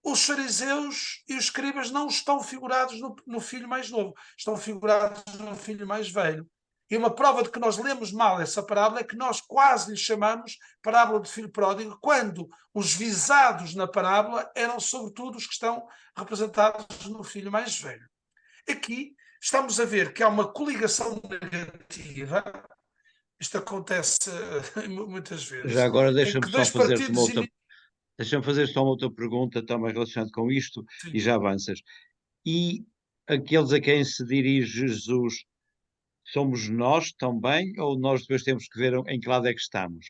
os fariseus e os escribas não estão figurados no filho mais novo, estão figurados no filho mais velho. E uma prova de que nós lemos mal essa parábola é que nós quase lhe chamamos parábola de filho pródigo, quando os visados na parábola eram sobretudo os que estão representados no filho mais velho. Aqui estamos a ver que há uma coligação negativa. Isto acontece muitas vezes. Já agora em deixa-me que só dois fazer-te partidos deixa-me fazer só uma outra pergunta também relacionada com isto. Sim. E já avanças. E aqueles a quem se dirige Jesus, somos nós também, ou nós depois temos que ver em que lado é que estamos?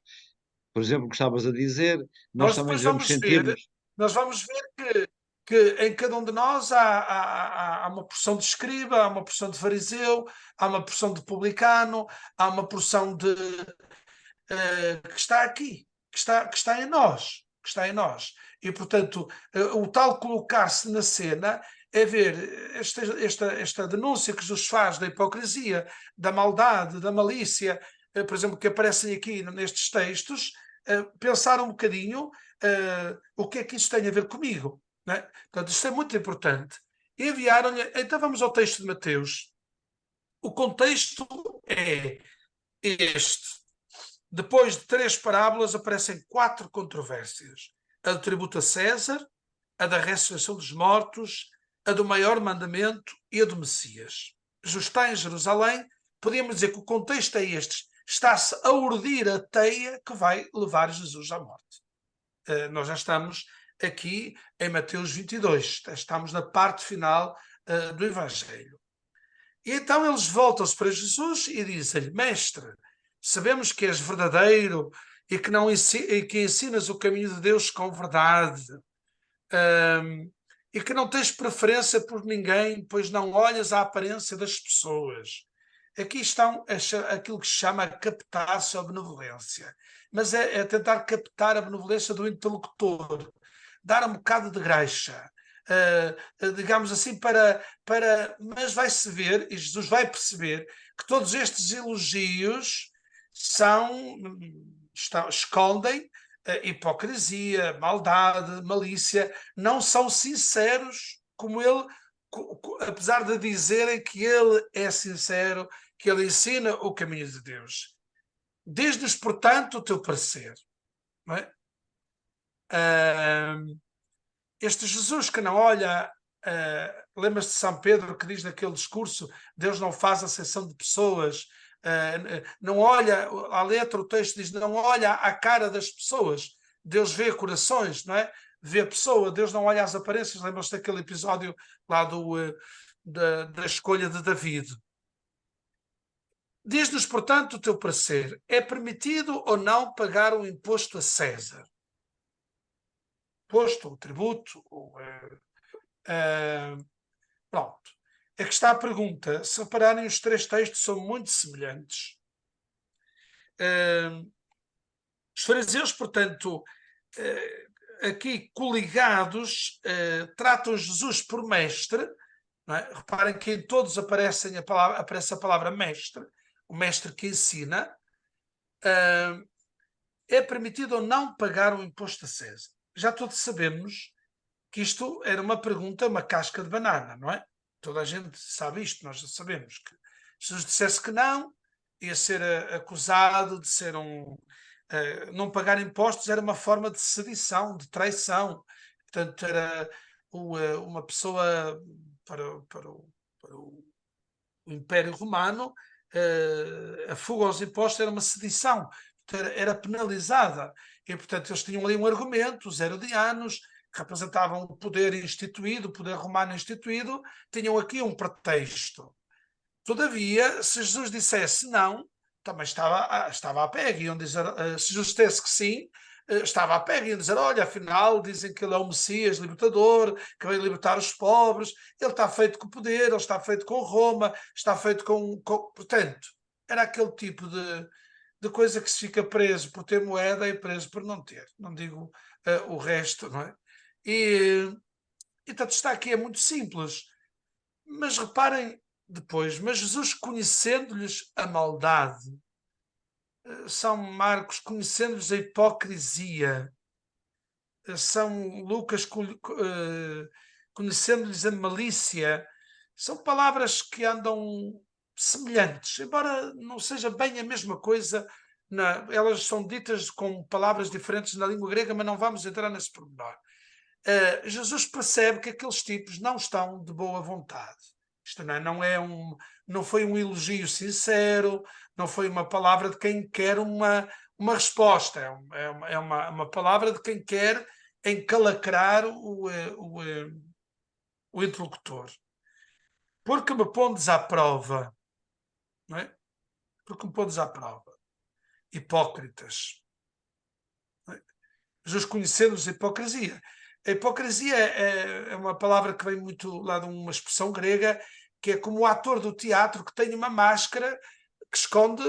Por exemplo, o que estavas a dizer, nós também depois devemos sentir-nos. nós vamos ver que em cada um de nós há uma porção de escriba, há uma porção de fariseu, há uma porção de publicano, há uma porção de que está aqui, que está em nós, que está em nós. E, portanto, o tal colocar-se na cena é ver esta denúncia que Jesus faz da hipocrisia, da maldade, da malícia, por exemplo, que aparecem aqui nestes textos, pensar um bocadinho o que é que isto tem a ver comigo. Não é? Portanto, isto é muito importante. Enviaram-lhe. Então vamos ao texto de Mateus. O contexto é este. Depois de 3 parábolas aparecem 4 controvérsias. A do tributo a César, a da ressurreição dos mortos, a do maior mandamento e a do Messias. Jesus está em Jerusalém. Podíamos dizer que o contexto é este. Está-se a urdir a teia que vai levar Jesus à morte. Nós já estamos aqui em Mateus 22. Estamos na parte final do Evangelho. E então eles voltam-se para Jesus e dizem-lhe: Mestre, sabemos que és verdadeiro e que, e que ensinas o caminho de Deus com verdade. E que não tens preferência por ninguém, pois não olhas a aparência das pessoas. Aqui estão aquilo que se chama captar-se a benevolência. Mas é tentar captar a benevolência do interlocutor, dar um bocado de graxa, digamos assim, mas vai-se ver, e Jesus vai perceber, que todos estes elogios escondem hipocrisia, maldade, malícia, não são sinceros como ele, apesar de dizerem que ele é sincero, que ele ensina o caminho de Deus. Diz-nos, portanto, o teu parecer. Não é? Este Jesus que não olha, lembras-te de São Pedro que diz naquele discurso, Deus não faz acepção de pessoas, não olha, a letra, o texto diz, não olha à cara das pessoas, Deus vê corações, não é? Vê a pessoa, Deus não olha às aparências. Lembras-te daquele episódio lá da escolha de David. Diz-nos, portanto, o teu parecer, é permitido ou não pagar o imposto a César? Imposto, o tributo, pronto. Aqui está a pergunta. Se repararem, os três textos são muito semelhantes. Os fariseus, portanto, aqui coligados, tratam Jesus por mestre. Não é? Reparem que em todos aparece a palavra mestre, o mestre que ensina. É permitido ou não pagar o imposto a César? Já todos sabemos que isto era uma pergunta, uma casca de banana, não é? Toda a gente sabe isto, nós já sabemos que se Jesus dissesse que não, ia ser acusado de ser não pagar impostos era uma forma de sedição, de traição. Portanto, era uma pessoa para o Império Romano, a fuga aos impostos era uma sedição, era penalizada. E, portanto, eles tinham ali um argumento, os herodianos, que representavam o poder instituído, o poder romano instituído, tinham aqui um pretexto. Todavia, se Jesus dissesse não, também estava a pé, iam dizer, se Jesus dissesse que sim, estava a pé, iam dizer, olha, afinal, dizem que ele é o Messias libertador, que vai libertar os pobres, ele está feito com poder, ele está feito com Roma, está feito com... Portanto, era aquele tipo de coisa que se fica preso por ter moeda e preso por não ter. Não digo o resto, não é? E portanto, está aqui, é muito simples. Mas reparem depois, mas Jesus conhecendo-lhes a maldade, São Marcos conhecendo-lhes a hipocrisia, São Lucas conhecendo-lhes a malícia, são palavras que andam semelhantes, embora não seja bem a mesma coisa. Elas são ditas com palavras diferentes na língua grega, mas não vamos entrar nesse pormenor. Jesus percebe que aqueles tipos não estão de boa vontade. Isto não foi um elogio sincero, não foi uma palavra de quem quer uma resposta, é uma palavra de quem quer encalacrar o interlocutor. Porque me pondes à prova, não é? Porque me pondes à prova, hipócritas. Não é? Jesus conhecendo-os a hipocrisia. A hipocrisia é uma palavra que vem muito lá de uma expressão grega, que é como o ator do teatro que tem uma máscara que esconde,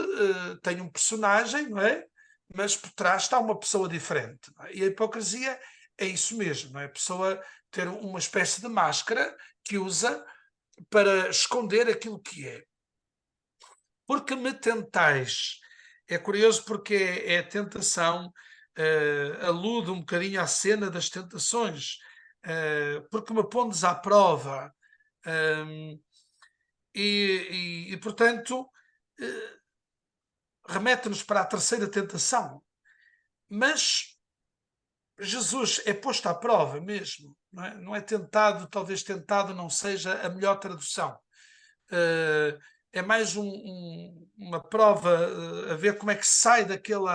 tem um personagem, não é? Mas por trás está uma pessoa diferente. Não é? E a hipocrisia é isso mesmo, não é? A pessoa ter uma espécie de máscara que usa para esconder aquilo que é. Porque me tentais. É curioso porque é a tentação, alude um bocadinho à cena das tentações, porque me pondes à prova. E portanto, remete-nos para a terceira tentação. Mas Jesus é posto à prova mesmo, não é? Não é tentado, talvez tentado não seja a melhor tradução. É mais uma prova a ver como é que sai daquele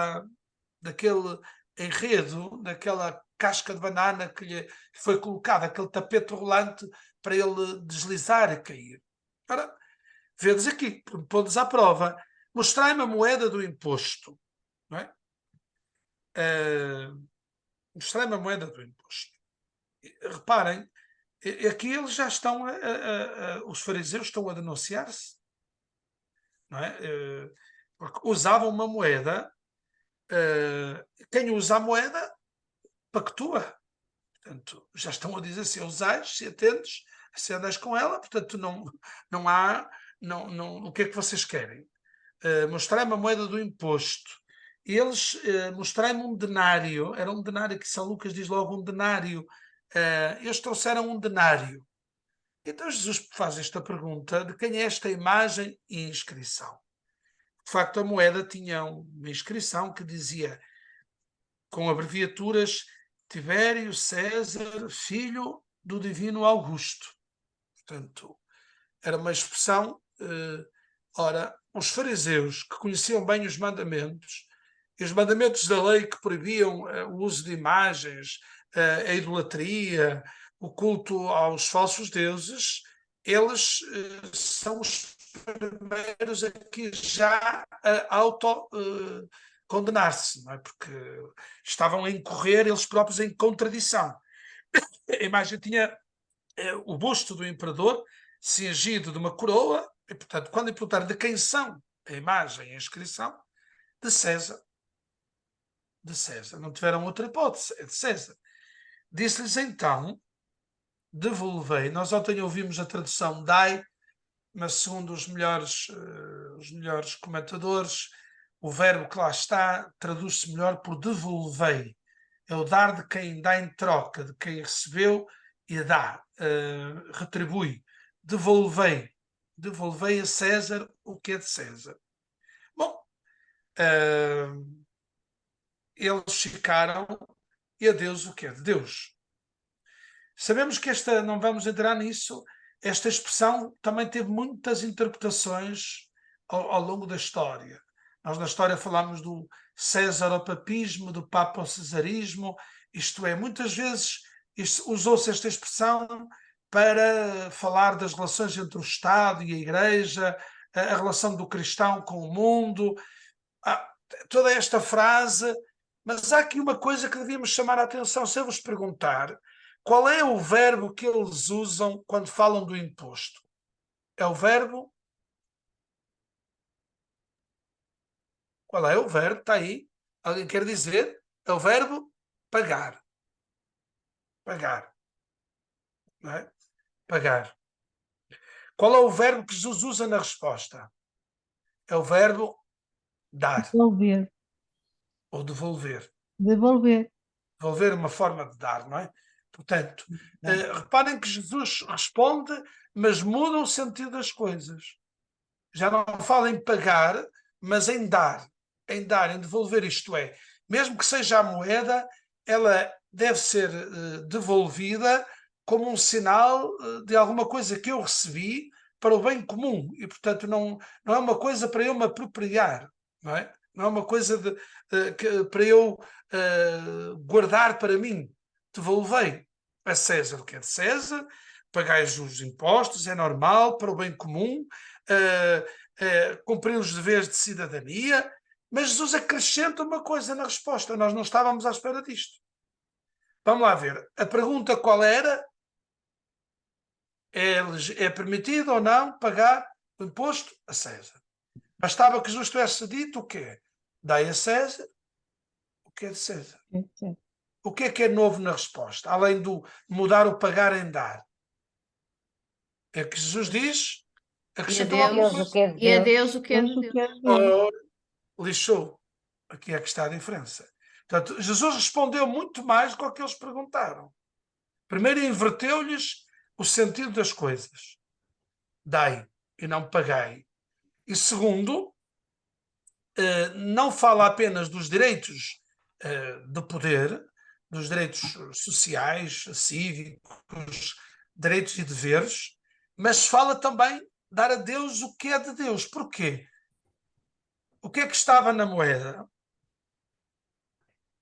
enredo, daquela casca de banana que lhe foi colocada, aquele tapete rolante para ele deslizar e cair. Ora, vedes aqui, pontos à prova, mostrai-me a moeda do imposto, não é? Mostrai-me a moeda do imposto. Reparem, aqui eles já estão, os fariseus estão a denunciar-se, não é? Porque usavam uma moeda, quem usa a moeda pactua. Portanto, já estão a dizer, se a usais, se atendes, se andas com ela, portanto, não há, o que é que vocês querem? Mostrai-me a moeda do imposto. Eles mostraram-me um denário, era um denário que São Lucas diz logo, um denário. Eles trouxeram um denário. Então Jesus faz esta pergunta: de quem é esta imagem e inscrição? De facto, a moeda tinha uma inscrição que dizia, com abreviaturas, Tibério César, filho do divino Augusto. Portanto, era uma expressão. Ora, os fariseus, que conheciam bem os mandamentos, e os mandamentos da lei que proibiam o uso de imagens, a idolatria, o culto aos falsos deuses, eles são os primeiros a que já condenar-se, não é? Porque estavam a incorrer eles próprios em contradição. A imagem tinha o busto do imperador cingido de uma coroa, e, portanto, quando lhe perguntaram de quem são a imagem e a inscrição, de César. De César. Não tiveram outra hipótese, é de César. Disse-lhes então, devolvei. Nós ontem ouvimos a tradução dai, mas segundo os melhores comentadores, o verbo que lá está traduz-se melhor por devolvei. É o dar de quem dá em troca, de quem recebeu e dá, retribui. Devolvei a César o que é de César. Bom, eles ficaram, e a Deus o que é de Deus. Sabemos que não vamos entrar nisso, esta expressão também teve muitas interpretações ao longo da história. Nós na história falamos do Césaropapismo, do Papa ao Cesarismo, isto é, muitas vezes usou-se esta expressão para falar das relações entre o Estado e a Igreja, a relação do cristão com o mundo, toda esta frase. Mas há aqui uma coisa que devíamos chamar a atenção. Se eu vos perguntar qual é o verbo que eles usam quando falam do imposto, é o verbo... Qual é o verbo? Está aí. Alguém quer dizer? É o verbo pagar. Pagar. Não é? Pagar. Qual é o verbo que Jesus usa na resposta? É o verbo dar. Devolver. Ou devolver. Devolver. Devolver é uma forma de dar, não é? Portanto, reparem que Jesus responde, mas muda o sentido das coisas. Já não fala em pagar, mas em dar. Em dar, em devolver, isto é, mesmo que seja a moeda, ela deve ser devolvida como um sinal de alguma coisa que eu recebi para o bem comum. E, portanto, não é uma coisa para eu me apropriar, não é? Não é uma coisa para eu guardar para mim. Devolvei a César o que é de César, pagais os impostos, é normal, para o bem comum, cumprir os deveres de cidadania. Mas Jesus acrescenta uma coisa na resposta. Nós não estávamos à espera disto. Vamos lá ver. A pergunta qual era? É permitido ou não pagar o imposto a César? Bastava que Jesus tivesse dito o quê? Dai a César o que é de César. O que é novo na resposta? Além do mudar o pagar em dar. É que Jesus diz... E a Deus o que é de Deus. Lixou. Aqui é que está a diferença. Portanto, Jesus respondeu muito mais do que eles perguntaram. Primeiro, inverteu-lhes o sentido das coisas. Dai e não pagai. E segundo, não fala apenas dos direitos de poder, dos direitos sociais, cívicos, direitos e deveres, mas fala também dar a Deus o que é de Deus. Porquê? O que é que estava na moeda?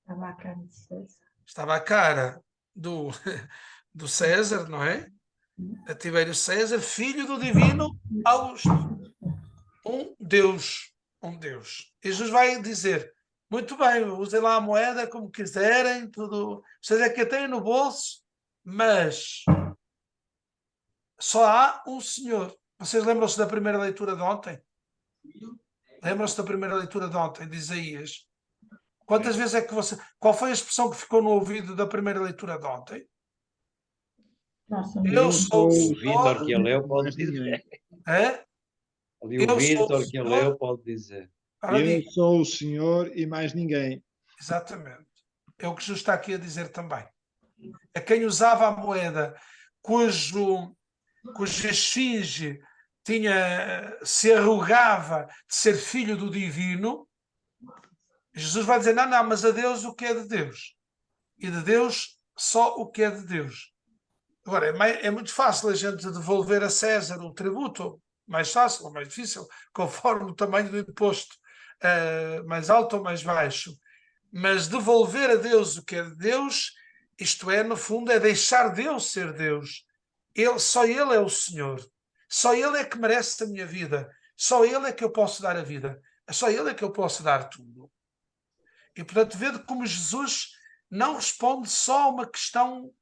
Estava a cara de César. Estava a cara do César, não é? A Tibério César, filho do divino Augusto. Um Deus. um Deus. E Jesus vai dizer, muito bem, usem lá a moeda como quiserem, tudo. Vocês é que a têm no bolso, mas só há um Senhor. Vocês lembram-se da primeira leitura de ontem? Lembram-se da primeira leitura de ontem, de Isaías? Quantas vezes é que você... Qual foi a expressão que ficou no ouvido da primeira leitura de ontem? Eu sou o O Vítor Senhor. que a leu pode dizer. É? Ali o Eu sou o Vítor que a Senhor. leu pode dizer. Ora, Eu diga. sou o Senhor e mais ninguém. Exatamente. É o que Jesus está aqui a dizer também. A quem usava a moeda cuja esfinge se arrogava de ser filho do divino, Jesus vai dizer, não, mas a Deus o que é de Deus. E de Deus só o que é de Deus. Agora, é muito fácil a gente devolver a César o tributo, mais fácil ou mais difícil, conforme o tamanho do imposto, mais alto ou mais baixo. Mas devolver a Deus o que é de Deus, isto é, no fundo, é deixar Deus ser Deus. Só Ele é o Senhor. Só Ele é que merece a minha vida. Só Ele é que eu posso dar a vida. Só Ele é que eu posso dar tudo. E, portanto, vede como Jesus não responde só a uma questão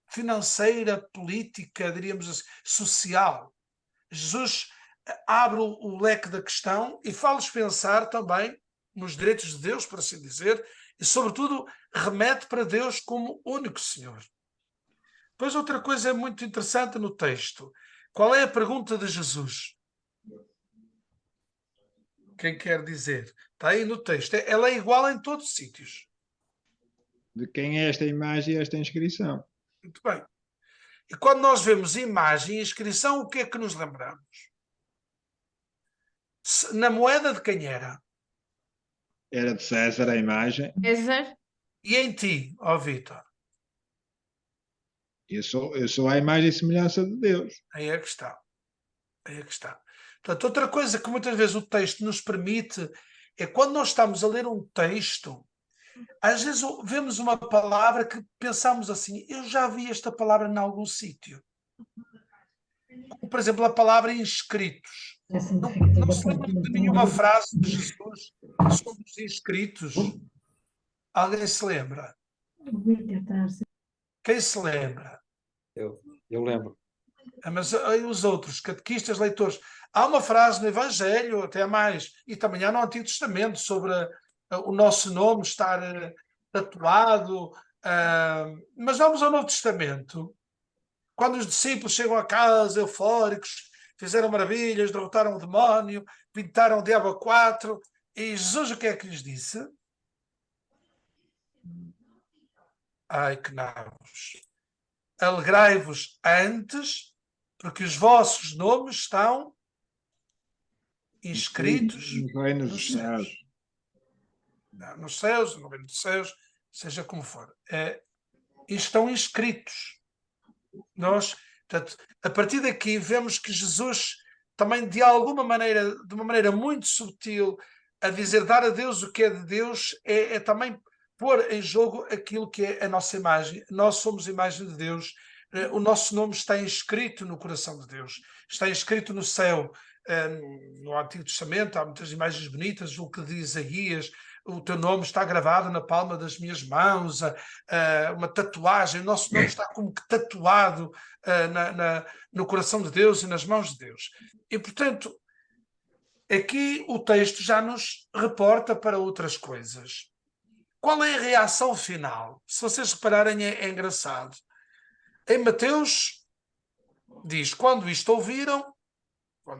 financeira, política, diríamos assim, social. Jesus abre o leque da questão e faz-nos pensar também nos direitos de Deus, por assim dizer, e, sobretudo, remete para Deus como único Senhor. Depois, outra coisa muito interessante no texto. Qual é a pergunta de Jesus? Quem quer dizer? Está aí no texto. Ela é igual em todos os sítios. De quem é esta imagem e esta inscrição? Muito bem. E quando nós vemos imagem e inscrição, o que é que nos lembramos? Na moeda de quem era? Era de César a imagem. César. E em ti, ó Vítor? Eu sou a imagem e semelhança de Deus. Aí é que está. Aí é que está. Portanto, outra coisa que muitas vezes o texto nos permite é quando nós estamos a ler um texto, às vezes vemos uma palavra que pensamos assim, eu já vi esta palavra em algum sítio. Por exemplo, a palavra inscritos. Não se lembra de nenhuma frase de Jesus sobre os inscritos? Alguém se lembra? Quem se lembra? Eu lembro. Mas aí os outros, catequistas, leitores, há uma frase no Evangelho, até mais, e também há no Antigo Testamento, sobre o nosso nome estar tatuado. Mas vamos ao Novo Testamento. Quando os discípulos chegam a casa, eufóricos, fizeram maravilhas, derrotaram o demónio, pintaram o diabo a 4, e Jesus o que é que lhes disse? Ai, que nabos! Alegrai-vos antes, porque os vossos nomes estão inscritos No reino dos nos céus. céus. Não, nos céus, no reino dos céus, seja como for. Estão inscritos. Nós, portanto, a partir daqui vemos que Jesus também de alguma maneira, de uma maneira muito sutil, a dizer dar a Deus o que é de Deus, é também pôr em jogo aquilo que é a nossa imagem. Nós somos imagem de Deus, o nosso nome está inscrito no coração de Deus, está inscrito no céu. No Antigo Testamento há muitas imagens bonitas, o que diz Isaías, o teu nome está gravado na palma das minhas mãos, uma tatuagem, o nosso nome está como que tatuado no coração de Deus e nas mãos de Deus. E, portanto, aqui o texto já nos reporta para outras coisas. Qual é a reação final? Se vocês repararem, é engraçado. Em Mateus, diz, quando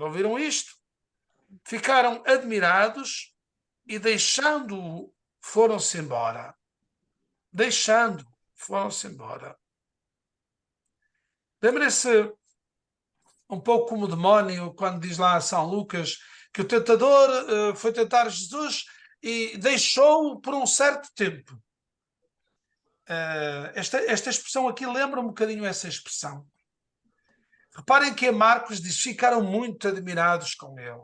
ouviram isto, ficaram admirados e deixando-o, foram-se embora. Lembrem-se um pouco como o demónio, quando diz lá a São Lucas, que o tentador foi tentar Jesus e deixou-o por um certo tempo. Esta expressão aqui lembra um bocadinho essa expressão. Reparem que em Marcos diz, ficaram muito admirados com ele.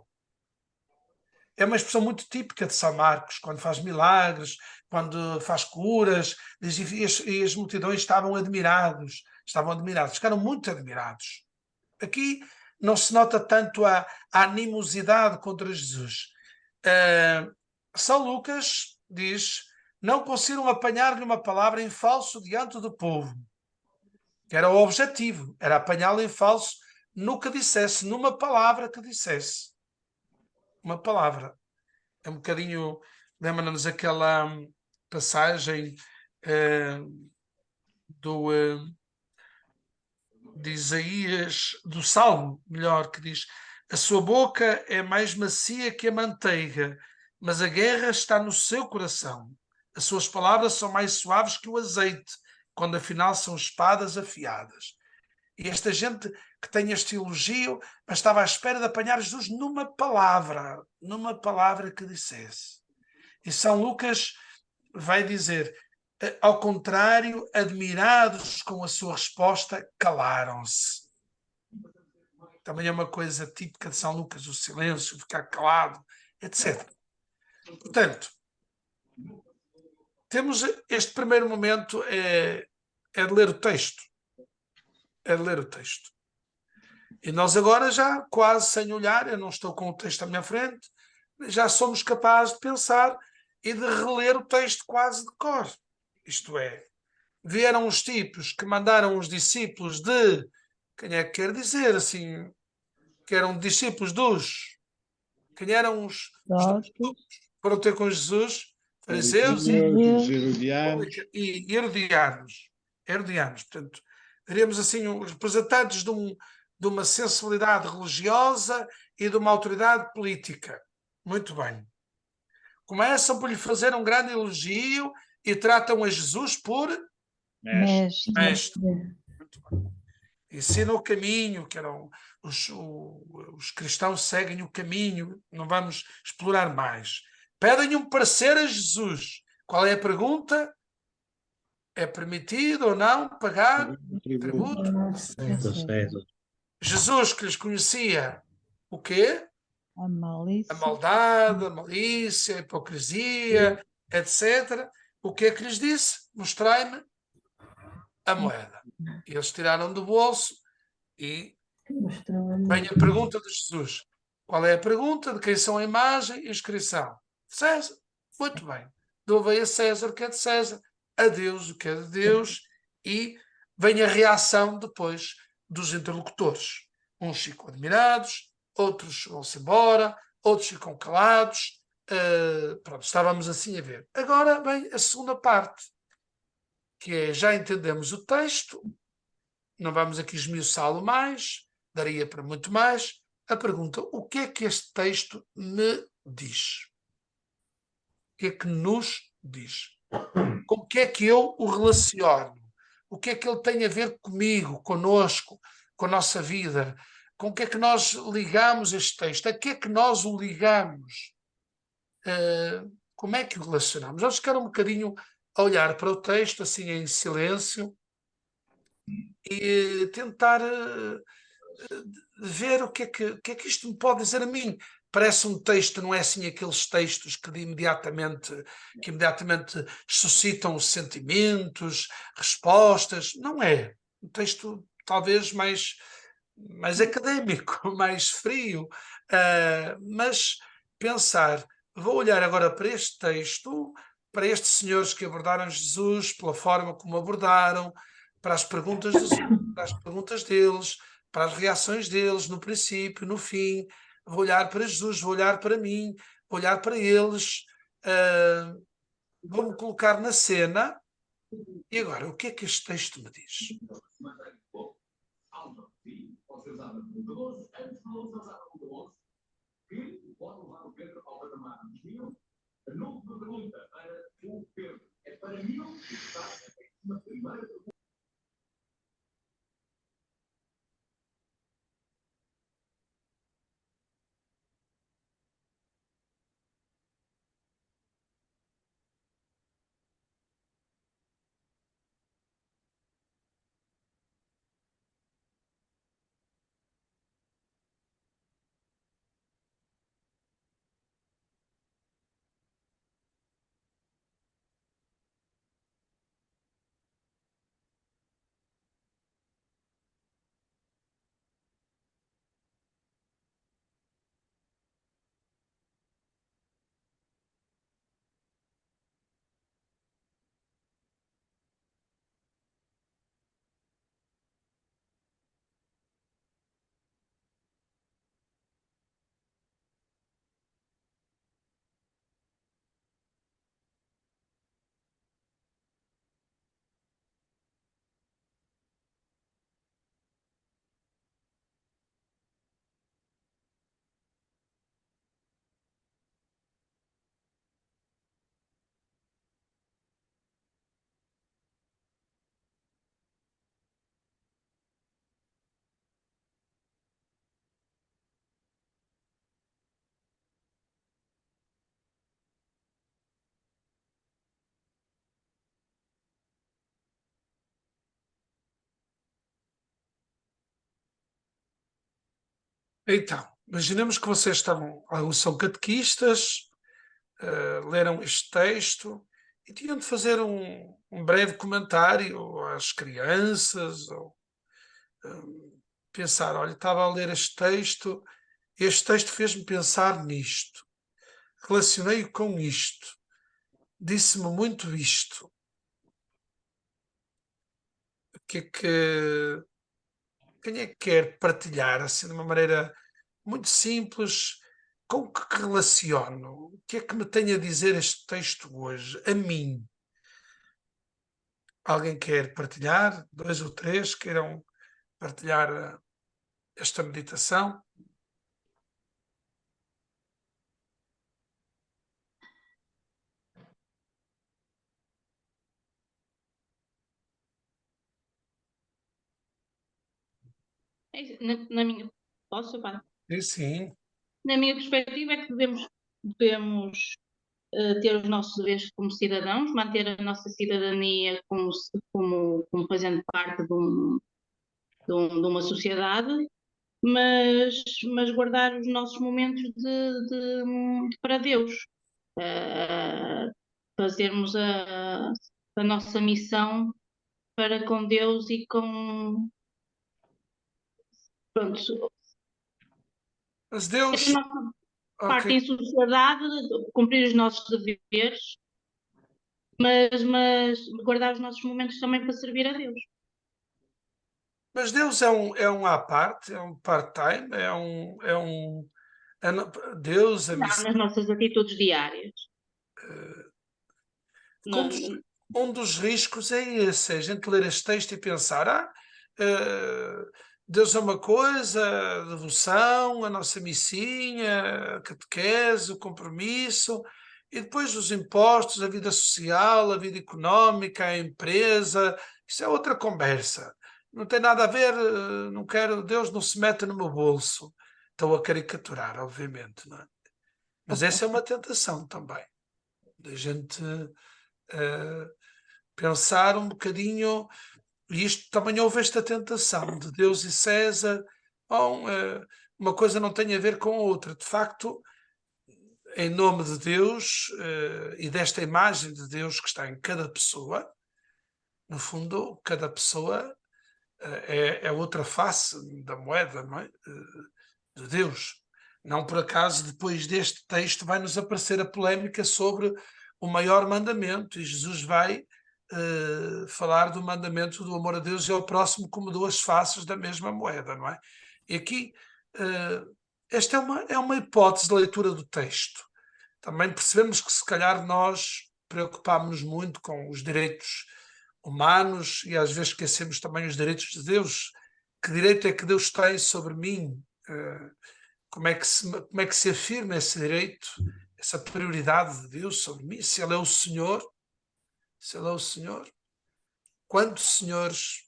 É uma expressão muito típica de São Marcos, quando faz milagres, quando faz curas, diz, e as multidões estavam admirados, ficaram muito admirados. Aqui não se nota tanto a animosidade contra Jesus. São Lucas diz: não conseguiram apanhar-lhe uma palavra em falso diante do povo. Que era o objetivo, era apanhá-lo em falso no que dissesse, numa palavra que dissesse. Uma palavra. É um bocadinho, lembra-nos aquela passagem de Isaías, do Salmo, melhor, que diz: a sua boca é mais macia que a manteiga, mas a guerra está no seu coração. As suas palavras são mais suaves que o azeite, quando afinal são espadas afiadas. E esta gente que tem este elogio, mas estava à espera de apanhar Jesus numa palavra que dissesse. E São Lucas vai dizer: ao contrário, admirados com a sua resposta, calaram-se. Também é uma coisa típica de São Lucas, o silêncio, ficar calado, etc. Portanto, temos este primeiro momento é de ler o texto. É de ler o texto. E nós agora já, quase sem olhar, eu não estou com o texto à minha frente, já somos capazes de pensar e de reler o texto quase de cor. Isto é, vieram os tipos que mandaram os discípulos de... Quem é que quer dizer assim? Que eram discípulos dos... Quem eram os foram ter com Jesus? Fariseus e herodianos. Herodianos, portanto, diríamos assim, os representantes de uma sensibilidade religiosa e de uma autoridade política. Muito bem. Começam por lhe fazer um grande elogio e tratam a Jesus por mestre. Muito bem. Ensina o caminho, que eram os cristãos seguem o caminho, não vamos explorar mais. Pedem um parecer a Jesus. Qual é a pergunta? É permitido ou não pagar tributo? Jesus, que lhes conhecia o quê? A malícia. A maldade, a malícia, a hipocrisia, etc. O que é que lhes disse? Mostrai-me a moeda. E eles tiraram do bolso e vem a pergunta de Jesus. Qual é a pergunta? De quem são a imagem e a inscrição? César. Muito bem. Douvei a César o que é de César, a Deus o que é de Deus, e vem a reação depois dos interlocutores. Uns ficam admirados, outros vão-se embora, outros ficam calados. Pronto, estávamos assim a ver. Agora vem a segunda parte, que é: já entendemos o texto, não vamos aqui esmiuçá-lo mais, daria para muito mais. A pergunta: o que é que este texto me diz? O que é que nos diz? Com o que é que eu o relaciono? O que é que ele tem a ver comigo, conosco, com a nossa vida? Com o que é que nós ligamos este texto? A que é que nós o ligamos? Como é que o relacionamos? Vamos ficar um bocadinho a olhar para o texto, assim em silêncio, e tentar ver o que é que isto me pode dizer a mim. Parece um texto, não é assim aqueles textos que imediatamente suscitam sentimentos, respostas. Não é. Um texto talvez mais académico, mais frio. Mas pensar, vou olhar agora para este texto, para estes senhores que abordaram Jesus, pela forma como abordaram, para as perguntas para as perguntas deles, para as reações deles, no princípio, no fim. Vou olhar para Jesus, vou olhar para mim, vou olhar para eles, vou-me colocar na cena. E agora, o que é que este texto me diz? Então, imaginemos que vocês alguns são catequistas, leram este texto e tinham de fazer um breve comentário às crianças, ou pensar, olha, estava a ler este texto fez-me pensar nisto, relacionei-o com isto, disse-me muito isto. Quem é que quer partilhar, assim, de uma maneira muito simples, com o que relaciono? O que é que me tem a dizer este texto hoje, a mim? Alguém quer partilhar? 2 ou 3 queiram partilhar esta meditação? Na minha, posso, pá? Sim. Na minha perspectiva é que devemos ter os nossos deveres como cidadãos, manter a nossa cidadania como fazendo parte de uma sociedade, mas guardar os nossos momentos para Deus. Fazermos a nossa missão para com Deus e com. Pronto, Mas ter a Deus, nossa parte ok, em sociedade, cumprir os nossos deveres, mas guardar os nossos momentos também para servir a Deus. mas Deus é um à parte, é um part-time, Deus, a Não, missão. nas nossas atitudes diárias. Um dos, um dos riscos é esse, a gente ler este texto e pensar, Deus é uma coisa, a devoção, a nossa missinha, a catequese, o compromisso, e depois os impostos, a vida social, a vida económica, a empresa, isso é outra conversa. Não tem nada a ver, não quero, Deus não se mete no meu bolso. Estou a caricaturar, obviamente, não é? Mas essa é uma tentação também, da gente pensar um bocadinho, e isto também houve esta tentação de Deus e César, bom, uma coisa não tem a ver com a outra. De facto, em nome de Deus e desta imagem de Deus que está em cada pessoa, no fundo, cada pessoa é outra face da moeda, não é? De Deus. Não por acaso, depois deste texto, vai-nos aparecer a polémica sobre o maior mandamento, e Jesus vai falar do mandamento do amor a Deus e ao próximo como duas faces da mesma moeda, não é? E aqui, esta é uma hipótese de leitura do texto. Também percebemos que se calhar nós preocupámos-nos muito com os direitos humanos e às vezes esquecemos também os direitos de Deus. Que direito é que Deus tem sobre mim? Como é que se afirma esse direito, essa prioridade de Deus sobre mim? Se Ele é o Senhor, quantos senhores?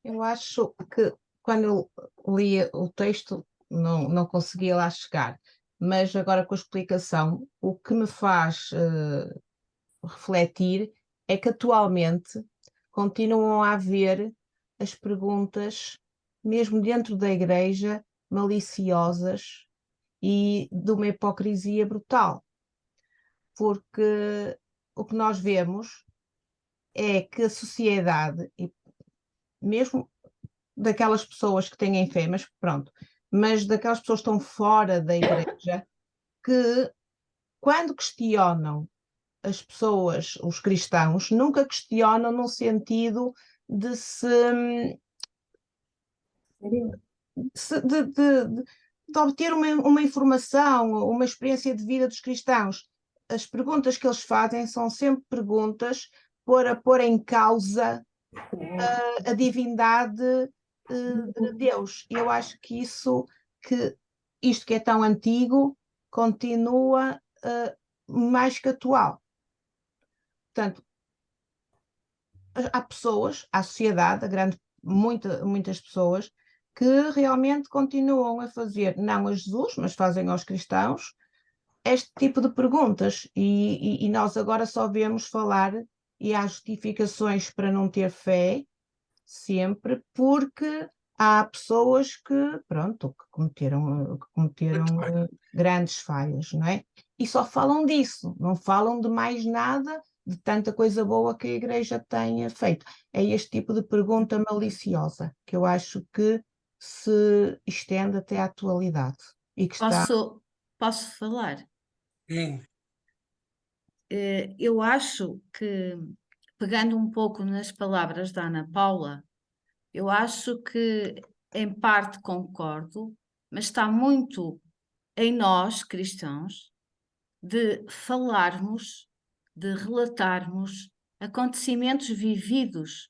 Eu acho que quando eu lia o texto não conseguia lá chegar, mas agora com a explicação, o que me faz refletir é que atualmente continuam a haver as perguntas, mesmo dentro da igreja, maliciosas e de uma hipocrisia brutal. Porque o que nós vemos é que a sociedade, e mesmo daquelas pessoas que têm fé, mas pronto, mas daquelas pessoas que estão fora da igreja, que quando questionam as pessoas, os cristãos, nunca questionam no sentido de de obter uma informação, uma experiência de vida dos cristãos. As perguntas que eles fazem são sempre perguntas para pôr em causa a divindade de Deus. Eu acho que isto que é tão antigo continua mais que atual. Portanto, há pessoas, há sociedade, muitas pessoas que realmente continuam a fazer, não a Jesus, mas fazem aos cristãos, este tipo de perguntas. E nós agora só vemos falar, e há justificações para não ter fé, sempre, porque há pessoas que, pronto, que cometeram Muito bem. grandes falhas, não é? E só falam disso, não falam de mais nada, de tanta coisa boa que a Igreja tenha feito. É este tipo de pergunta maliciosa que eu acho que se estende até à atualidade e que está. Posso falar? Sim. Eu acho que, pegando um pouco nas palavras da Ana Paula, eu acho que em parte concordo, mas está muito em nós, cristãos, de falarmos, de relatarmos acontecimentos vividos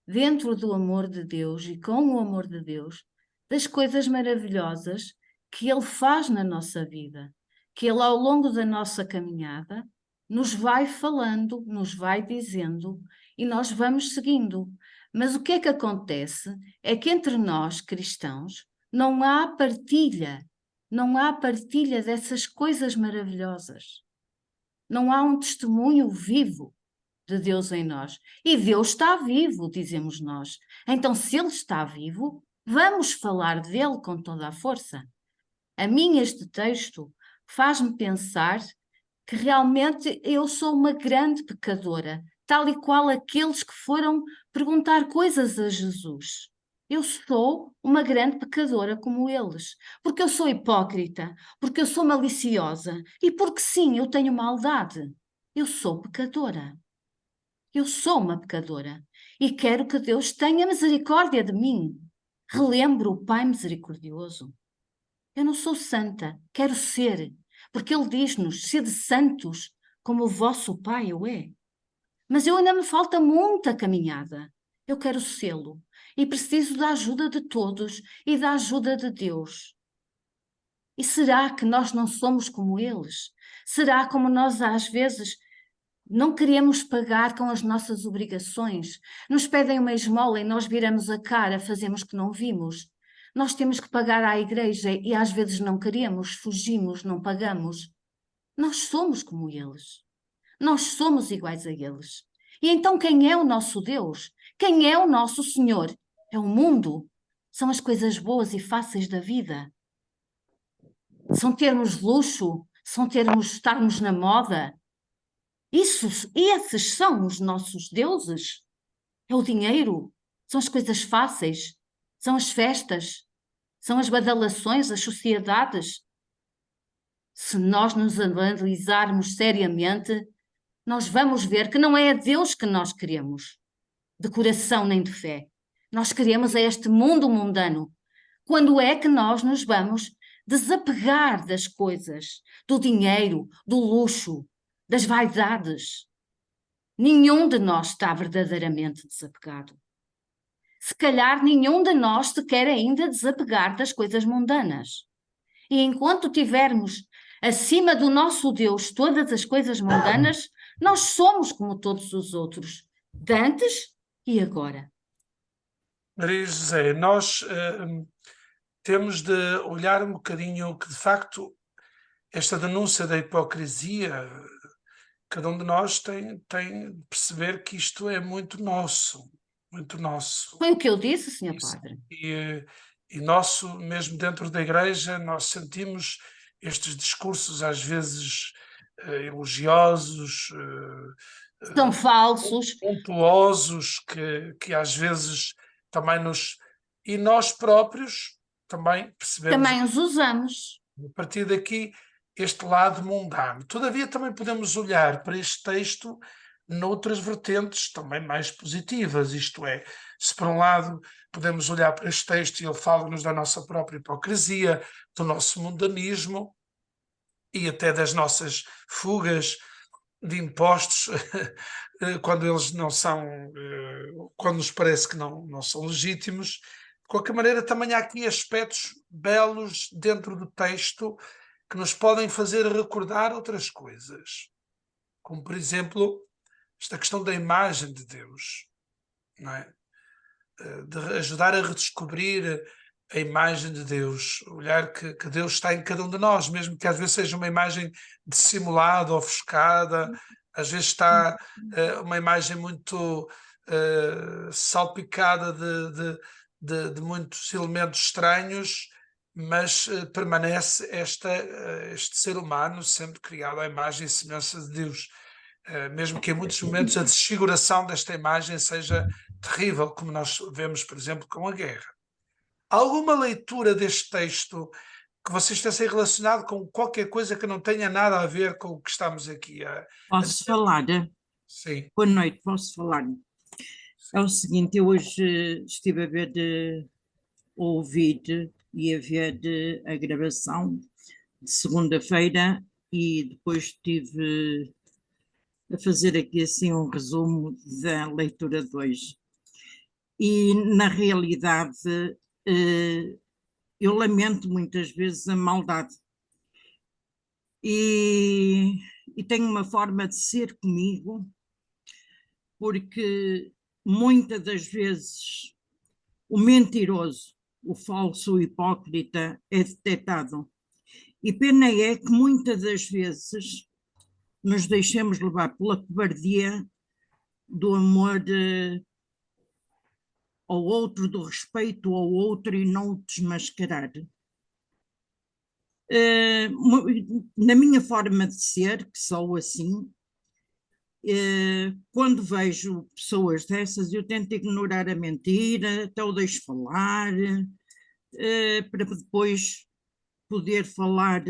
dentro do amor de Deus e com o amor de Deus, das coisas maravilhosas que Ele faz na nossa vida, que Ele, ao longo da nossa caminhada, nos vai falando, nos vai dizendo e nós vamos seguindo. Mas o que é que acontece? É que entre nós, cristãos, não há partilha, não há partilha dessas coisas maravilhosas. Não há um testemunho vivo de Deus em nós. E Deus está vivo, dizemos nós. Então, se Ele está vivo, vamos falar dele com toda a força. A mim, este texto faz-me pensar que realmente eu sou uma grande pecadora, tal e qual aqueles que foram perguntar coisas a Jesus. Eu sou uma grande pecadora como eles, porque eu sou hipócrita, porque eu sou maliciosa e porque sim, eu tenho maldade. Eu sou pecadora. Eu sou uma pecadora e quero que Deus tenha misericórdia de mim. Relembro o Pai misericordioso. Eu não sou santa, quero ser, porque Ele diz-nos: sede santos, como o vosso Pai o é. Mas eu ainda me falta muita caminhada. Eu quero sê-lo e preciso da ajuda de todos e da ajuda de Deus. E será que nós não somos como eles? Será como nós às vezes não queremos pagar com as nossas obrigações? Nos pedem uma esmola e nós viramos a cara, fazemos que não vimos. Nós temos que pagar à igreja e às vezes não queremos, fugimos, não pagamos. Nós somos como eles. Nós somos iguais a eles. E então quem é o nosso Deus? Quem é o nosso Senhor? É o mundo. São as coisas boas e fáceis da vida. São termos luxo, são termos estarmos na moda. Esses são os nossos deuses. É o dinheiro, são as coisas fáceis, são as festas, são as badalações, as sociedades. Se nós nos analisarmos seriamente, nós vamos ver que não é a Deus que nós queremos, de coração nem de fé. Nós queremos a este mundo mundano. Quando é que nós nos vamos desapegar das coisas, do dinheiro, do luxo, das vaidades? Nenhum de nós está verdadeiramente desapegado. Se calhar nenhum de nós se quer ainda desapegar das coisas mundanas. E enquanto tivermos acima do nosso Deus todas as coisas mundanas, nós somos como todos os outros, de antes e agora. Maria José, nós temos de olhar um bocadinho que, de facto, esta denúncia da hipocrisia, cada um de nós tem de perceber que isto é muito nosso, muito nosso. Foi o que eu disse, Sr. Padre. E nosso, mesmo dentro da igreja, nós sentimos estes discursos às vezes elogiosos, são falsos, pontuosos, que às vezes também e nós próprios também percebemos. Também os usamos. A partir daqui, este lado mundano. Todavia, também podemos olhar para este texto noutras vertentes também mais positivas, isto é, se por um lado podemos olhar para este texto e ele fala-nos da nossa própria hipocrisia, do nosso mundanismo e até das nossas fugas de impostos quando eles não são, quando nos parece que não são legítimos. De qualquer maneira, também há aqui aspectos belos dentro do texto que nos podem fazer recordar outras coisas, como por exemplo esta questão da imagem de Deus, não é? De ajudar a redescobrir a imagem de Deus, olhar que Deus está em cada um de nós, mesmo que às vezes seja uma imagem dissimulada, ofuscada, às vezes está uma imagem muito salpicada de muitos elementos estranhos, mas permanece este ser humano sempre criado à imagem e semelhança de Deus. Mesmo que em muitos momentos a desfiguração desta imagem seja terrível, como nós vemos, por exemplo, com a guerra. Há alguma leitura deste texto que vocês têm relacionado com qualquer coisa que não tenha nada a ver com o que estamos aqui a Posso falar? Sim. Boa noite, posso falar? É o seguinte, eu hoje estive a ver, ouvir e a ver a gravação de segunda-feira e depois estive a fazer aqui assim um resumo da leitura de hoje. E na realidade eu lamento muitas vezes a maldade e tenho uma forma de ser comigo, porque muitas das vezes o mentiroso, o falso, o hipócrita é detectado. E pena é que muitas das vezes nos deixemos levar pela cobardia do amor ao outro, do respeito ao outro e não o desmascarar. Na minha forma de ser, que sou assim, quando vejo pessoas dessas, eu tento ignorar a mentira, até o deixo falar, para depois poder falar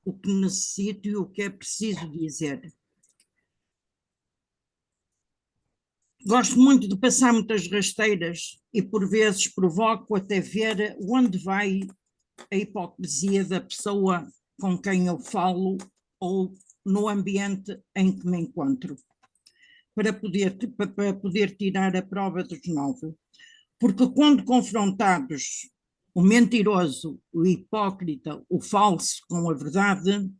o que necessito e o que é preciso dizer. Gosto muito de passar muitas rasteiras e por vezes provoco até ver onde vai a hipocrisia da pessoa com quem eu falo ou no ambiente em que me encontro, para poder tirar a prova dos 9. Porque quando confrontados o mentiroso, o hipócrita, o falso com a verdade,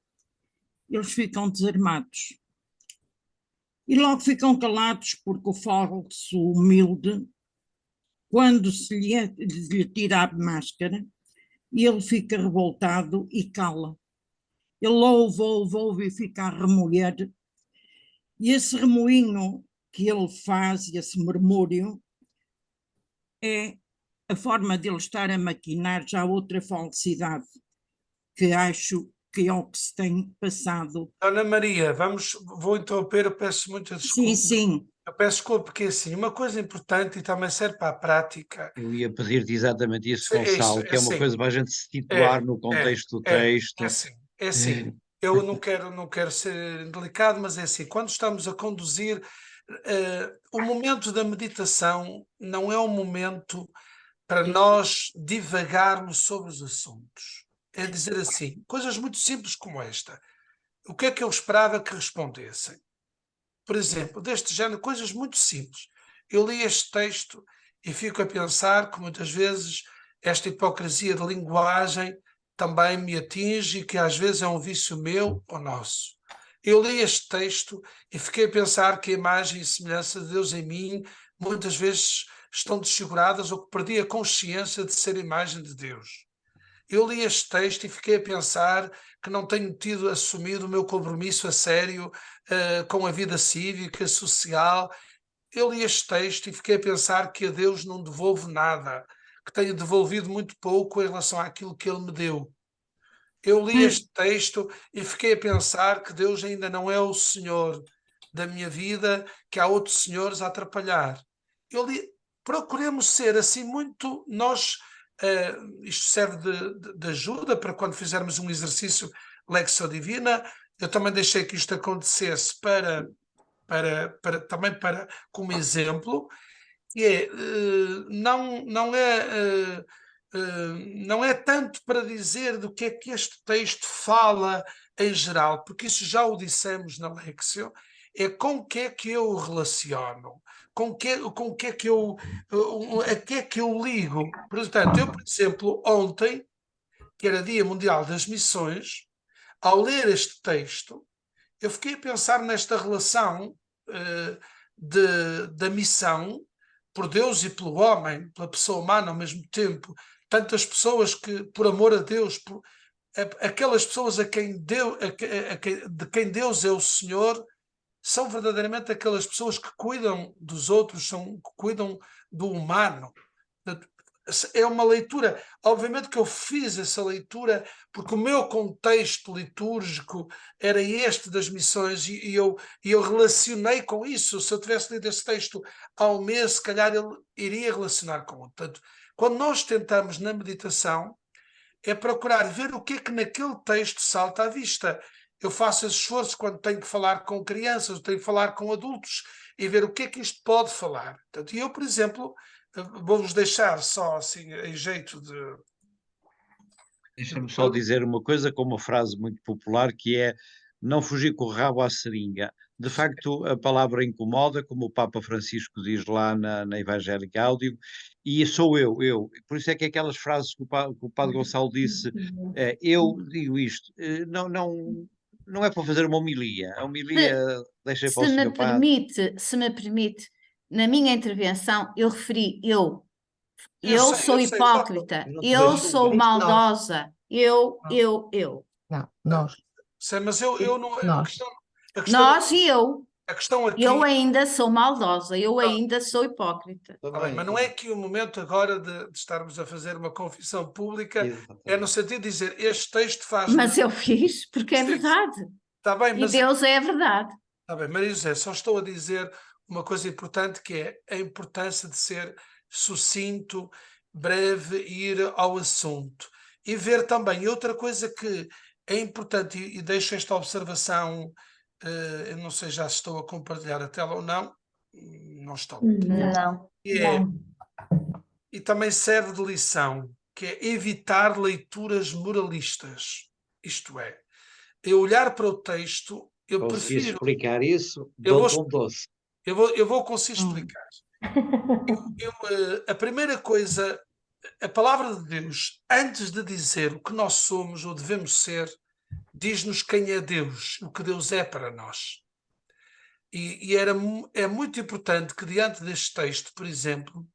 eles ficam desarmados. E logo ficam calados porque o falso humilde, quando se lhe tira a máscara, ele fica revoltado e cala. Ele ouve e fica a remoer. E esse remoinho que ele faz, esse murmúrio, é a forma de ele estar a maquinar já outra falsidade, que acho que é o que se tem passado. Dona Maria, vou interromper, eu peço muita desculpa. Sim, sim. Eu peço desculpa porque assim, uma coisa importante e também serve para a prática. Eu ia pedir-te exatamente isso, É isso, Gonçalo, que é uma assim, coisa para a gente se situar no contexto do texto. É assim. Eu não quero ser delicado, mas é assim, quando estamos a conduzir, o momento da meditação não é um momento para nós divagarmos sobre os assuntos. É dizer assim, coisas muito simples como esta. O que é que eu esperava que respondessem? Por exemplo, deste género, coisas muito simples. Eu li este texto e fico a pensar que muitas vezes esta hipocrisia de linguagem também me atinge e que às vezes é um vício meu ou nosso. Eu li este texto e fiquei a pensar que a imagem e semelhança de Deus em mim muitas vezes estão desfiguradas ou que perdi a consciência de ser imagem de Deus. Eu li este texto e fiquei a pensar que não tenho assumido o meu compromisso a sério com a vida cívica, social. Eu li este texto e fiquei a pensar que a Deus não devolvo nada, que tenho devolvido muito pouco em relação àquilo que Ele me deu. Eu li este texto e fiquei a pensar que Deus ainda não é o Senhor da minha vida, que há outros senhores a atrapalhar. Procuremos ser assim muito nós. Isto serve de ajuda para quando fizermos um exercício Lexio Divina. Eu também deixei que isto acontecesse também como exemplo, que não é tanto para dizer do que é que este texto fala em geral, porque isso já o dissemos na Lexio, é com o que é que eu relaciono, com o que é que eu, a que é que eu ligo. Portanto, eu, por exemplo, ontem, que era Dia Mundial das Missões, ao ler este texto, eu fiquei a pensar nesta relação da missão por Deus e pelo homem, pela pessoa humana ao mesmo tempo. Tantas pessoas que, por amor a Deus, aquelas pessoas de quem Deus é o Senhor, são verdadeiramente aquelas pessoas que cuidam dos outros, que cuidam do humano. Portanto, é uma leitura, obviamente que eu fiz essa leitura porque o meu contexto litúrgico era este das missões e eu relacionei com isso. Se eu tivesse lido esse texto há um mês, se calhar ele iria relacionar com outro. Portanto, quando nós tentamos na meditação, é procurar ver o que é que naquele texto salta à vista. Eu faço esse esforço quando tenho que falar com crianças, tenho que falar com adultos e ver o que é que isto pode falar. Portanto, eu, por exemplo, vou-vos deixar só assim, em jeito de... Deixa-me só dizer uma coisa com uma frase muito popular que é não fugir com o rabo à seringa. De facto, a palavra incomoda, como o Papa Francisco diz lá na Evangelii Gaudium, e sou eu. Por isso é que aquelas frases que o Padre Gonçalo disse, eu digo isto, não é para fazer uma homilia. A homilia deixa para o Senhor Padre. Se me permite, na minha intervenção eu referi eu. Eu Eu sei, sou eu sei, hipócrita, eu não te eu deixo sou julgar. maldosa, eu. Não, nós. sei, mas eu não... Nós. Nós e eu. A questão aqui... Eu ainda sou maldosa, eu ainda sou hipócrita. Tá bem, mas não é que o momento agora de estarmos a fazer uma confissão pública é no sentido de dizer este texto faz... Mas eu fiz porque é verdade. Está bem, E mas... Deus é a verdade. Está bem, Maria José, só estou a dizer uma coisa importante que é a importância de ser sucinto, breve e ir ao assunto. E ver também outra coisa que é importante, e deixo esta observação, eu não sei já se estou a compartilhar a tela ou não, não estou. Não. E também serve de lição, que é evitar leituras moralistas. Isto é, eu olhar para o texto, eu Consegui prefiro... explicar isso, Eu vou- dou-te um doce. Eu vou conseguir explicar. A primeira coisa, a palavra de Deus, antes de dizer o que nós somos ou devemos ser, diz-nos quem é Deus, o que Deus é para nós. É muito importante que diante deste texto, por exemplo,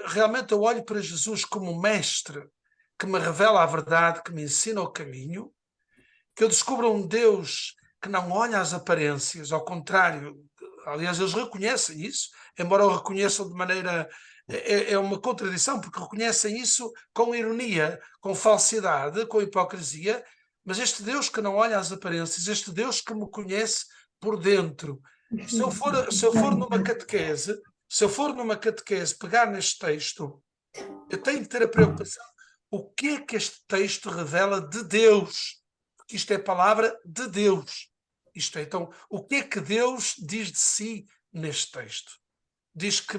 realmente eu olho para Jesus como mestre que me revela a verdade, que me ensina o caminho, que eu descubra um Deus que não olha às aparências, ao contrário, aliás, eles reconhecem isso, embora o reconheçam de maneira... É uma contradição, porque reconhecem isso com ironia, com falsidade, com hipocrisia, mas este Deus que não olha às aparências, este Deus que me conhece por dentro. Se eu for numa catequese, pegar neste texto, eu tenho que ter a preocupação, o que é que este texto revela de Deus? Porque isto é palavra de Deus. Isto é, então, o que é que Deus diz de si neste texto? Diz que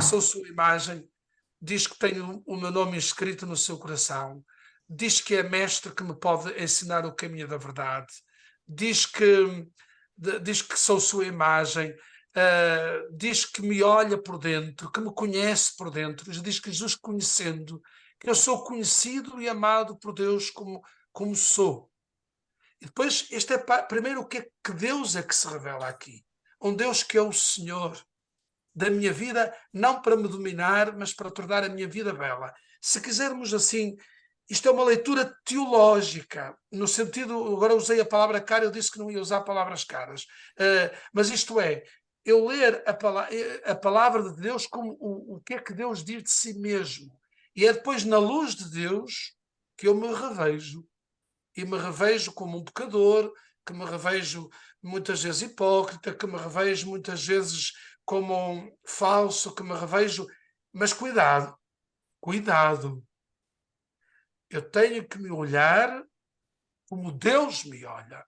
sou sua imagem, diz que tenho o meu nome escrito no seu coração, diz que é mestre que me pode ensinar o caminho da verdade, diz que sou sua imagem, diz que me olha por dentro, que me conhece por dentro, diz que Jesus conhecendo, que eu sou conhecido e amado por Deus como sou. E depois, primeiro, o que é que Deus é que se revela aqui? Um Deus que é o Senhor da minha vida, não para me dominar, mas para tornar a minha vida bela. Se quisermos assim, isto é uma leitura teológica, no sentido, agora usei a palavra cara, eu disse que não ia usar palavras caras, mas isto é, eu ler a palavra de Deus como o que é que Deus diz de si mesmo. E é depois na luz de Deus que eu me revejo. E me revejo como um pecador, que me revejo muitas vezes hipócrita, que me revejo muitas vezes como um falso, que me revejo... Mas cuidado. Eu tenho que me olhar como Deus me olha.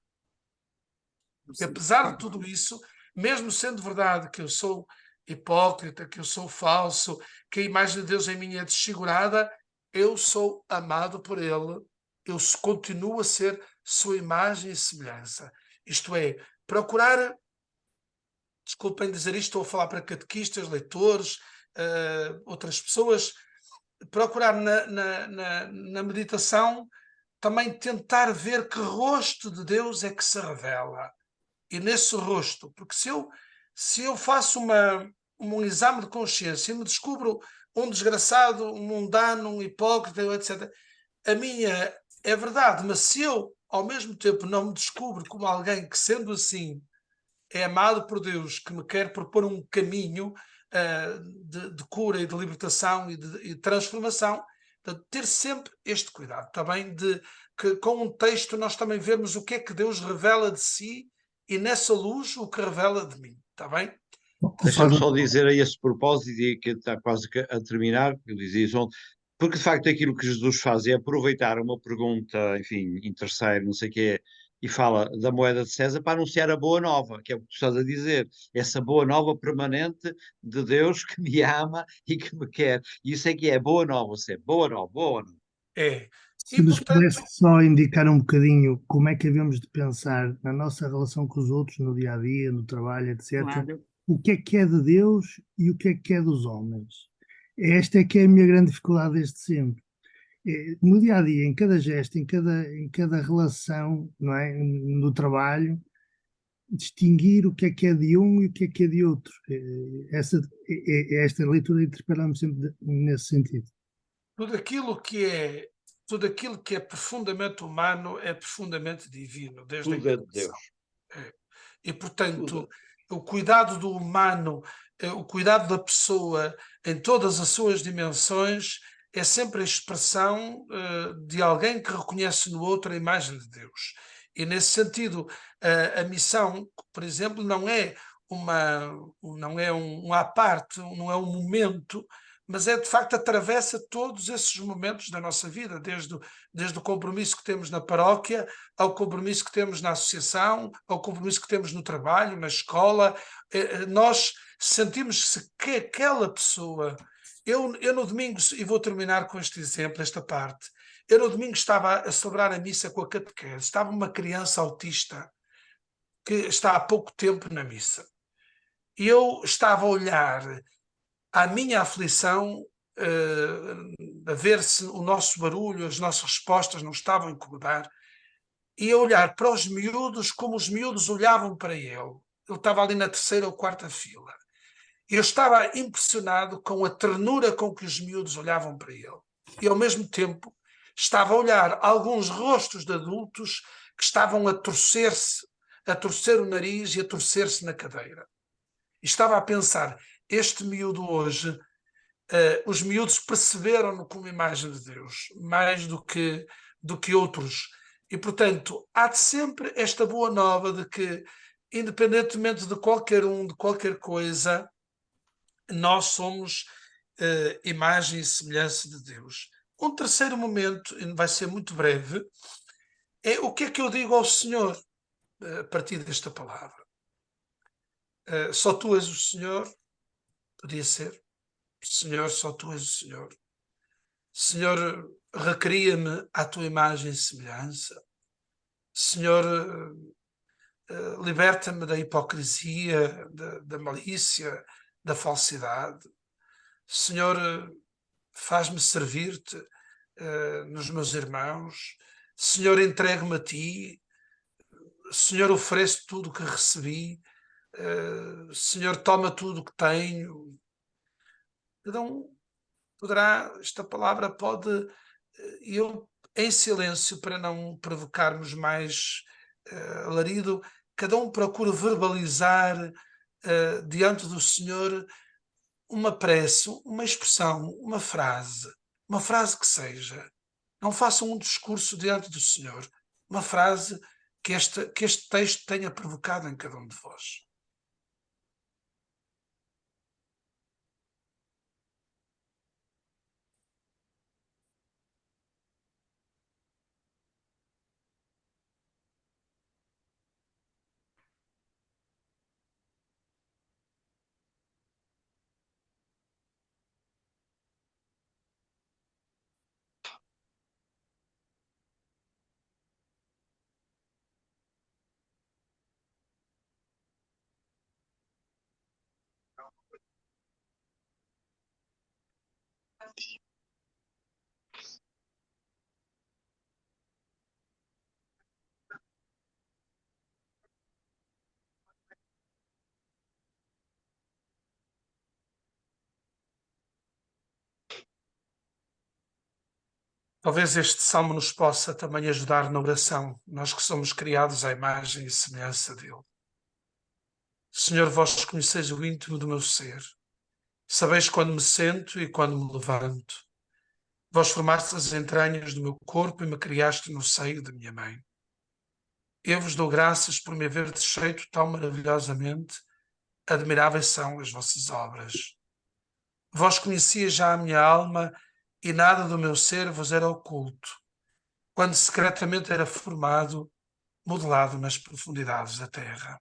Porque apesar de tudo isso, mesmo sendo verdade que eu sou hipócrita, que eu sou falso, que a imagem de Deus em mim é desfigurada, eu sou amado por Ele. Eu continuo a ser sua imagem e semelhança. Isto é, procurar, desculpem dizer isto, estou a falar para catequistas, leitores, outras pessoas, procurar na meditação também tentar ver que rosto de Deus é que se revela. E nesse rosto, porque se eu faço um exame de consciência e me descubro um desgraçado, um mundano, um hipócrita, etc., a minha é verdade, mas se eu, ao mesmo tempo, não me descubro como alguém que, sendo assim, é amado por Deus, que me quer propor um caminho, de cura e de libertação e de transformação. Portanto, ter sempre este cuidado também de que com um texto nós também vermos o que é que Deus revela de si e nessa luz o que revela de mim, está bem? Deixa-me só dizer a esse propósito, e que está quase a terminar, que eu dizia isso ontem, porque de facto aquilo que Jesus faz é aproveitar uma pergunta, enfim, interesseira, não sei o que é, e fala da moeda de César para anunciar a boa nova, que é o que tu estás a dizer, essa boa nova permanente de Deus que me ama e que me quer. E isso é que é boa nova, sempre, boa nova, boa nova. É. Se nos pudesse só indicar um bocadinho como é que havemos de pensar na nossa relação com os outros, no dia a dia, no trabalho, etc. Claro. O que é de Deus e o que é dos homens? Esta é que é a minha grande dificuldade desde sempre. No dia a dia, em cada gesto, em cada relação, não é? No trabalho, distinguir o que é de um e o que é de outro. Esta leitura interpela-me sempre nesse sentido. Tudo aquilo que é profundamente humano é profundamente divino, desde a Tudo é de encarnação. Deus. E, portanto, o cuidado do humano, o cuidado da pessoa em todas as suas dimensões é sempre a expressão de alguém que reconhece no outro a imagem de Deus. E, nesse sentido, a missão, por exemplo, não é um à parte, não é um momento, mas é de facto atravessa todos esses momentos da nossa vida, desde o compromisso que temos na paróquia, ao compromisso que temos na associação, ao compromisso que temos no trabalho, na escola. Nós sentimos que aquela pessoa... Eu no domingo, e vou terminar com este exemplo, esta parte, eu no domingo estava a celebrar a missa com a catequese, estava uma criança autista que está há pouco tempo na missa. E eu estava a olhar à minha aflição, a ver se o nosso barulho, as nossas respostas não estavam a incomodar, e a olhar para os miúdos como os miúdos olhavam para ele. Ele estava ali na terceira ou quarta fila. Eu estava impressionado com a ternura com que os miúdos olhavam para ele. E, ao mesmo tempo, estava a olhar alguns rostos de adultos que estavam a torcer o nariz e a torcer-se na cadeira. E estava a pensar, este miúdo hoje, os miúdos perceberam-no como imagem de Deus, mais do que outros. E, portanto, há de sempre esta boa nova de que, independentemente de qualquer de qualquer coisa, nós somos imagem e semelhança de Deus. Um terceiro momento, e vai ser muito breve, é o que é que eu digo ao Senhor a partir desta palavra. Só tu és o Senhor, podia ser. Senhor, só tu és o Senhor. Senhor, recria-me à tua imagem e semelhança. Senhor, liberta-me da hipocrisia, da malícia, da falsidade. Senhor, faz-me servir-te nos meus irmãos. Senhor, entregue-me a ti. Senhor, ofereço tudo o que recebi. Senhor, toma tudo o que tenho. Então, esta palavra pode, eu em silêncio, para não provocarmos mais alarido, cada um procura verbalizar diante do Senhor uma prece, uma expressão, uma frase que seja. Não façam um discurso diante do Senhor, uma frase que este texto tenha provocado em cada um de vós. Talvez este salmo nos possa também ajudar na oração, nós que somos criados à imagem e semelhança dele. Senhor, vós conheceis o íntimo do meu ser. Sabeis quando me sento e quando me levanto. Vós formaste as entranhas do meu corpo e me criaste no seio da minha mãe. Eu vos dou graças por me haver desfeito tão maravilhosamente. Admiráveis são as vossas obras. Vós conhecias já a minha alma e nada do meu ser vos era oculto, quando secretamente era formado, modelado nas profundidades da terra.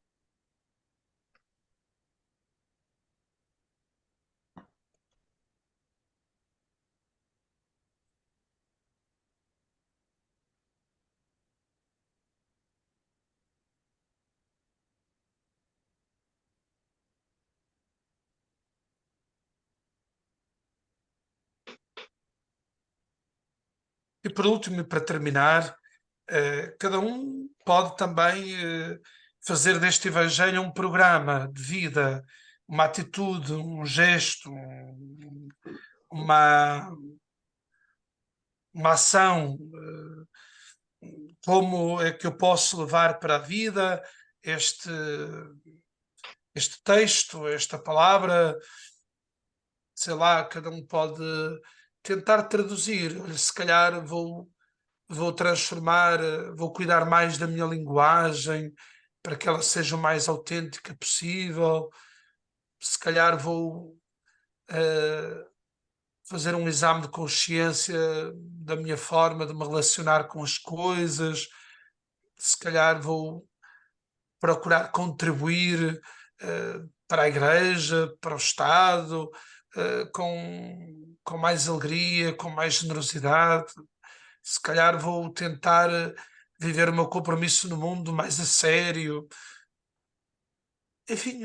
E por último, e para terminar, cada um pode também fazer deste Evangelho um programa de vida, uma atitude, um gesto, uma ação. Como é que eu posso levar para a vida este texto, esta palavra? Sei lá, cada um pode tentar traduzir. Olha, se calhar vou transformar, vou cuidar mais da minha linguagem para que ela seja o mais autêntica possível. Se calhar vou fazer um exame de consciência da minha forma de me relacionar com as coisas. Se calhar vou procurar contribuir para a Igreja, para o Estado, com mais alegria, com mais generosidade. Se calhar vou tentar viver o meu compromisso no mundo mais a sério. Enfim,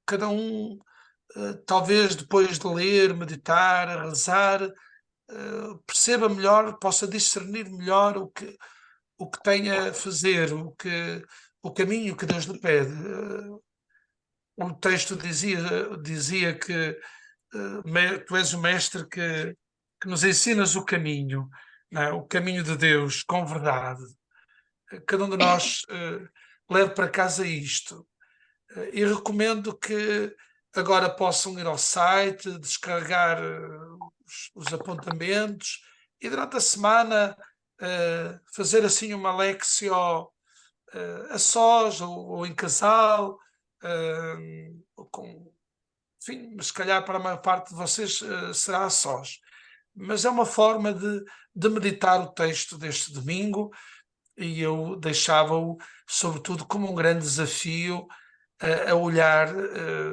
cada um, talvez depois de ler, meditar, rezar, perceba melhor, possa discernir melhor o que tem a fazer, o caminho que Deus lhe pede. O texto dizia que tu és o mestre que nos ensinas o caminho, não é? O caminho de Deus com verdade. Cada um de nós leve para casa isto. E recomendo que agora possam ir ao site, descarregar os apontamentos e durante a semana fazer assim uma lexio a sós ou em casal, enfim, se calhar para a maior parte de vocês será a sós. Mas é uma forma de meditar o texto deste domingo e eu deixava-o, sobretudo, como um grande desafio a olhar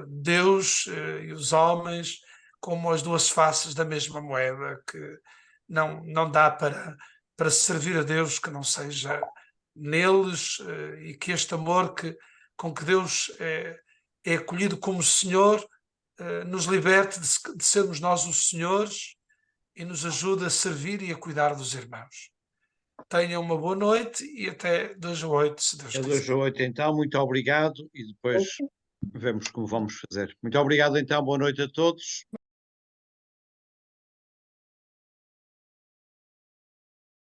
Deus e os homens como as duas faces da mesma moeda, que não dá para servir a Deus que não seja neles, e que este amor com que Deus é acolhido como Senhor nos liberte de sermos nós os senhores e nos ajude a servir e a cuidar dos irmãos. Tenham uma boa noite e até 2/8, se Deus quiser. 2/8 então, muito obrigado e depois vemos como vamos fazer. Muito obrigado então, boa noite a todos.